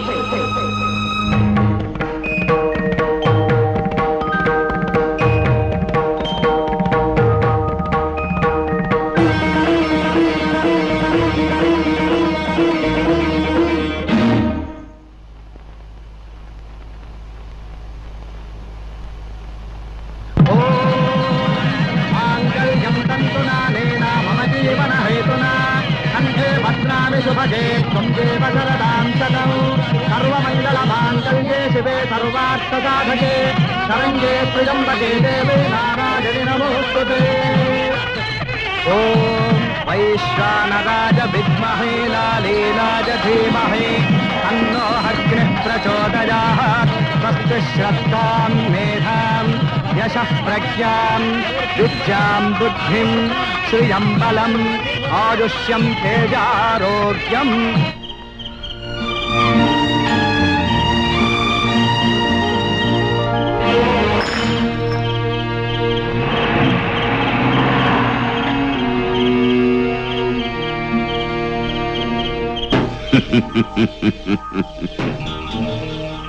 సర్వమంగళమాంగళ్యే శివే సర్వార్థసాధకే శరణ్యే త్ర్యంబకే దేవే నారాయణి నమోస్తుతే. ఓం వైశ్వానరాయ విద్మహే లాలీలాయ ధీమహి తన్నో అగ్నిః ప్రచోదయాత్. స్వస్తి శ్రద్ధాం మేధాం యశః ప్రజ్ఞాం విద్యాం బుద్ధిం శ్రియం బలం ఆయుష్యం తేజారోగ్యం.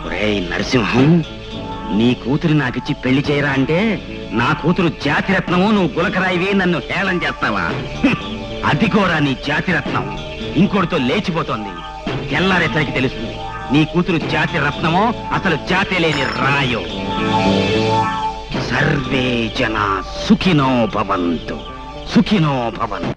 ఒరేయ్ నరసింహం, నీ కూతురు నాకిచ్చి పెళ్లి చేయరా అంటే నా కూతురు జాతిరత్నము, నువ్వు గులకరాయివి, నన్ను హేళన చేస్తావా? అది కూడా నీ జాతిరత్నం ఇంకోటితో లేచిపోతోంది. తెల్లారేసరికి తెలుస్తుంది నీ కూతురు జాతి రత్నమో అసలు జాతి లేని రాయో. సర్వే జన సుఖినో భవంతు, సుఖినో భవంతు.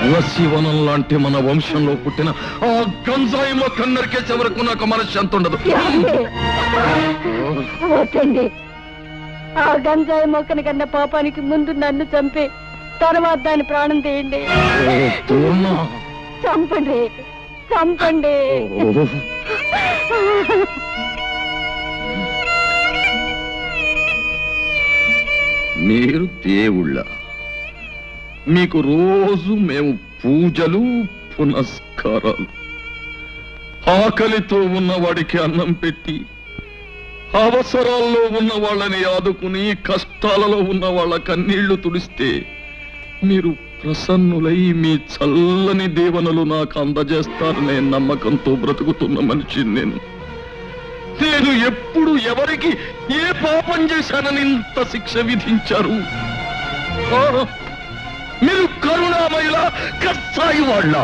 తులసీవనం లాంటి మన వంశంలో పుట్టిన ఆ గంజాయి మొక్క నరికేసే వరకు నాకు మనశ్శాంతి ఉండదు. వద్దండి, ఆ గంజాయి మొక్కని కన్నా పాపానికి ముందు నన్ను చంపి తర్వాత దాని ప్రాణం తీయండి. చంపండి, చంపండి. మీరు దేవుళ్ళ, మీకు రోజు మేము పూజలు పునస్కారాలు. ఆకలితో ఉన్నవాడికి అన్నం పెట్టి, అవసరాల్లో ఉన్న వాళ్ళని ఆదుకుని, కష్టాలలో ఉన్న వాళ్ళ కన్నీళ్లు తుడిస్తే మీరు ప్రసన్నులై మీ చల్లని దీవెనలు నాకు అందజేస్తారనే నమ్మకంతో బ్రతుకుతున్న మనిషిని నేను. నేను ఎప్పుడు ఎవరికి ఏ పాపం చేశానని ఇంత శిక్ష విధించారు? మీరు కరుణామయుల కసాయి వాళ్ళ.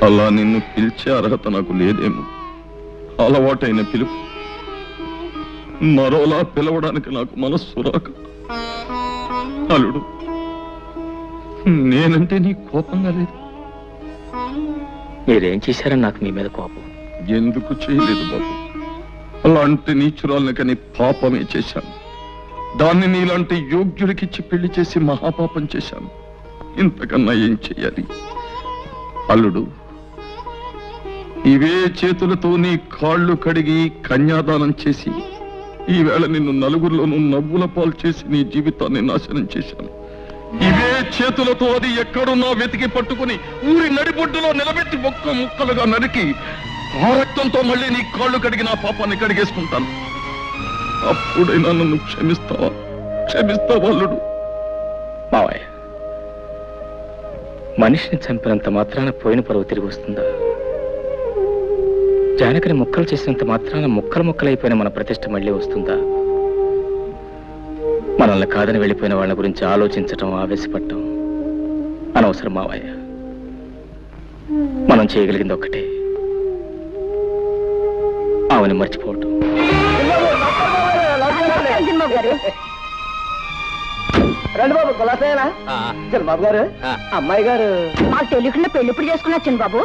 అలా నిన్ను పిలిచే అర్హత నాకు లేదేమో. అలవాటైన పిలుపు, మరోలా పిలవడానికి నాకు మనస్సు రాక. అల్లుడు, నేనంటే నీ కోపంగా లేదు. మీరేం చేశారని నాకు మీ మీద కోపం. ఎందుకు చేయలేదు బాబు. అలాంటి నీచురాల్ని కని పాపమే చేశాను. దాన్ని నీలాంటి యోగ్యుడికిచ్చి పెళ్లి చేసి మహాపాపం చేశాను. ఇంతకన్నా ఏం చెయ్యాలి? అల్లుడు, ఇవే చేతులతో నీ కాళ్ళు కడిగి కన్యాదానం చేసి ఈవేళ నిన్ను నలుగురిలోనూ నవ్వుల పాలు చేసి నీ జీవితాన్ని నాశనం చేశాను. ఇవే చేతులతో అది ఎక్కడున్నా వెతికి పట్టుకుని ఊరి నడిబొడ్డులో నిలబెట్టి ఒక్క ముక్కలుగా నరికి ఆ రక్తంతో మళ్ళీ నీ కాళ్ళు కడిగి నా పాపాన్ని కడిగేసుకుంటాను. అప్పుడైనా నన్ను క్షమిస్తావా? అల్లుడు? మావయ్య, మనిషిని చంపినంత మాత్రాన పోయిన పరువు తిరిగి వస్తుందా? జానకిని ముక్కలు చేసినంత మాత్రాన ముక్కలైపోయిన మన ప్రతిష్ట మళ్ళీ వస్తుందా? మనల్ని కాదని వెళ్ళిపోయిన వాళ్ళ గురించి ఆలోచించటం, ఆవేశపడటం అనవసరం మావయ్య. మనం చేయగలిగింది ఒక్కటే, ఆమెను మర్చిపోవటం. రండి బాబు, కులాసేనా? చిన్నబాబు గారు, అమ్మాయి గారు మాకు తెలియకుండా పెళ్లి ఇప్పుడు చేసుకున్నా చిన్నబాబు.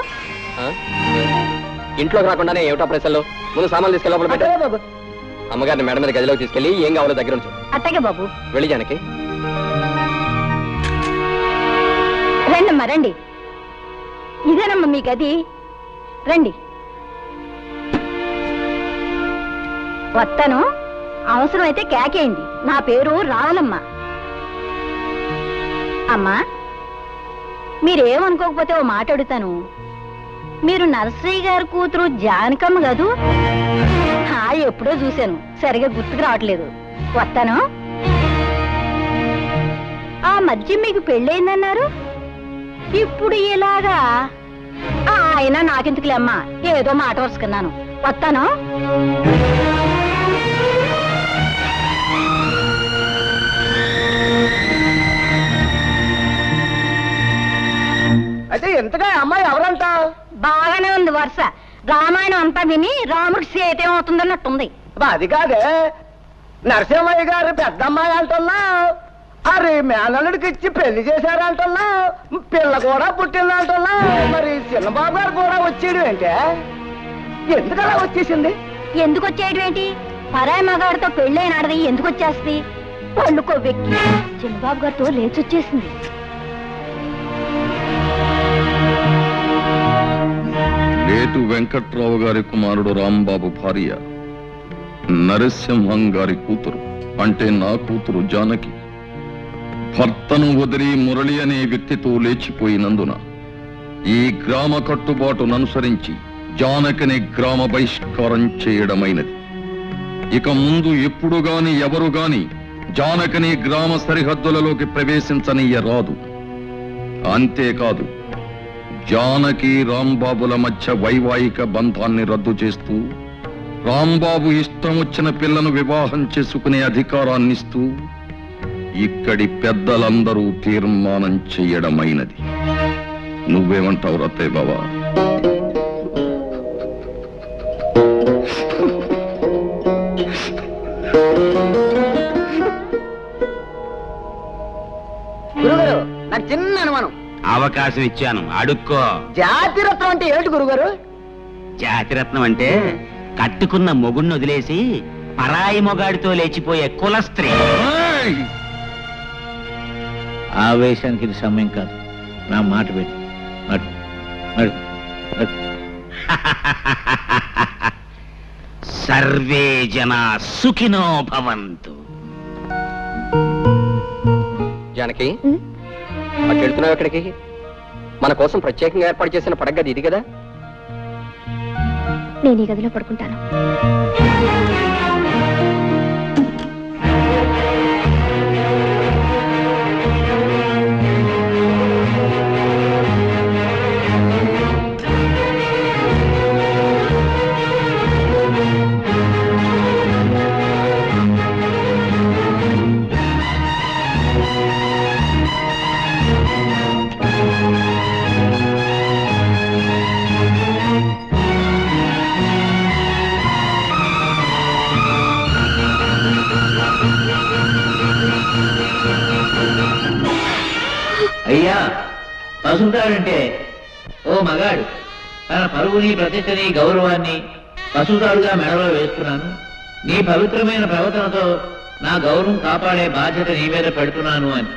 ఇంట్లోకి రాకుండానే ఏమిటా ప్రశ్నలు? ముందు సామాన్లు తీసుకెళ్ళి లోపల పెట్టు. బాబు అమ్మగారిని మేడం మీద గదిలోకి తీసుకెళ్ళి ఏం కావాలో దగ్గర ఉంచు. అట్టగే బాబు. వెళ్ళి జానకి. రండమ్మా రండి, ఇదేనమ్మా మీ గది, రండి. వస్తాను, అవసరమైతే కేకేయండి. నా పేరు రావులమ్మ. అమ్మా, మీరేమనుకోకపోతే ఓ మాట అడుగుతాను. మీరు నరసయ్య గారి కూతురు జానకమ్మ కదూ? ఎప్పుడో చూశాను, సరిగా గుర్తుకు రావట్లేదు. వస్తాను. ఆ మధ్య మీకు పెళ్ళయిందన్నారు, ఇప్పుడు ఇలాగా? అయినా నాకెందుకులే అమ్మా, ఏదో మాట వరుసుకున్నాను. వస్తాను. అయితే ఎంతగా అమ్మాయి ఎవరంట? బాగానే ఉంది వరుస. రామాయణం అంతా విని రాముడికి సీత ఏమవుతుందన్నట్టుంది. అది కాదే, నరసింహయ్య గారు పెద్దమ్మాయి అంటున్నా, అరే మేనల్లుడికి ఇచ్చి పెళ్లి చేశారంటున్నా, పిల్ల కూడా పుట్టిందంటున్నా, మరి చిన్నబాబు గారు కూడా వచ్చేయడం ఏంటే? ఎందుకలా వచ్చేసింది? ఎందుకు వచ్చేయడం ఏంటి? పరాయి మగాడితో పెళ్ళైనాడది ఎందుకు వచ్చేస్తుంది? పళ్ళు కొవ్వెక్కి చిన్నబాబు గారితో లేచొచ్చేసింది. లేటు వెంకట్రావు గారి కుమారుడు రాంబాబు భార్య నరసింహం గారి కూతురు, అంటే నా కూతురు జానకి, భర్తను వదిలి మురళి అనే వ్యక్తితో లేచిపోయినందున ఈ గ్రామ కట్టుబాటును అనుసరించి జానకిని గ్రామ బహిష్కారం చేయడమైనది. ఇక ముందు ఎప్పుడు గాని ఎవరు గాని జానకిని గ్రామ సరిహద్దులలోకి ప్రవేశించనీయరాదు. అంతేకాదు, జానకి రాంబాబుల మధ్య వైవాహిక బంధాన్ని రద్దు చేస్తూ రాంబాబు ఇష్టం వచ్చిన పిల్లను వివాహం చేసుకునే అధికారాన్నిస్తూ ఇక్కడి పెద్దలందరూ తీర్మానం చెయ్యడమైనది. నువ్వేమంటావు రత్తయ్య బావా? గురుగారు, నాకు చిన్న అనుమానం. అవకాశం ఇచ్చాను, అడుక్కో. జాతిరత్నం అంటే ఏమిటి గురుగారు? జాతిరత్నం అంటే కట్టుకున్న మొగుణ్ణి వదిలేసి పరాయి మొగాడితో లేచిపోయే కుల స్త్రీ. ఆవేశానికి ఇది సమయం కాదు, నా మాట విను. నడు నడు నడు. సర్వే జనా సుఖినో భవంతు. జానకి, అటు వెళ్తున్నావు ఎక్కడికి? మన కోసం ప్రత్యేకంగా ఏర్పాటు చేసిన పడగది ఇది కదా? నేను ఈ గదిలో పడుకుంటాను. అయ్యా, పశువుతాడంటే ఓ మగాడు తన పరువుని, ప్రతిష్టని, గౌరవాన్ని పశువుతాడుగా మెడలో వేస్తున్నాను. నీ పవిత్రమైన ప్రవర్తనతో నా గౌరవం కాపాడే బాధ్యత నీ మీద పెడుతున్నాను అని.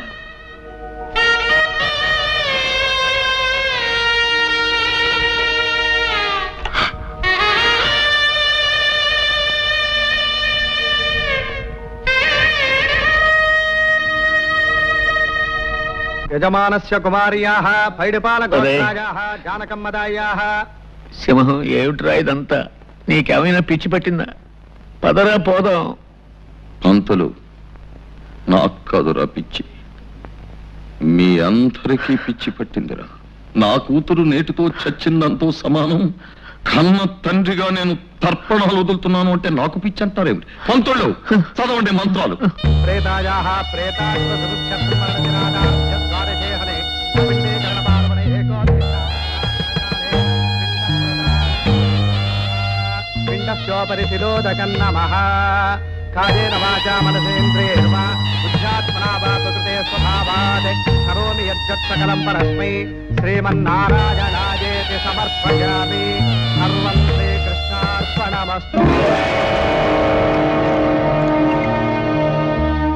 యజమానస్య కుమార్యాః పైడిపాల గోత్రాయాః జానకమ్మదాయాః. సింహం ఏమిట్రా ఇదంతా? నీకేమైనా పిచ్చి పట్టిందా? పదరా పోదాం. అంతలు నాకు కాదురా పిచ్చి, మీ అందరికీ పిచ్చి పట్టిందిరా. నా కూతురు నేటితో చచ్చిందంతో సమానం. కన్న తండ్రిగా నేను తర్పణాలు వదులుతున్నాను అంటే నాకు పిచ్చి అంటారేమిటి? పంతుళ్ళు చదవండి మంత్రాలు. ప్రేతాయాః ప్రేతాశ్వ సుముఖ్యత్వమరజనాదాస్య ద్వారశేహనే పిండీకరణపార్వణే పిండస్యోపరి శిలోదకం నమః. కాయేన వాచా మనసేంద్రియేణ బుద్ధ్యాత్మనా వా ప్రకృతే స్వభావాత్ కరోమి యజ్జత్ సకలం పరస్మై శ్రీమన్నారాయణాయేతి సమర్పయామి. సర్వం శ్రీకృష్ణార్పణమస్తు.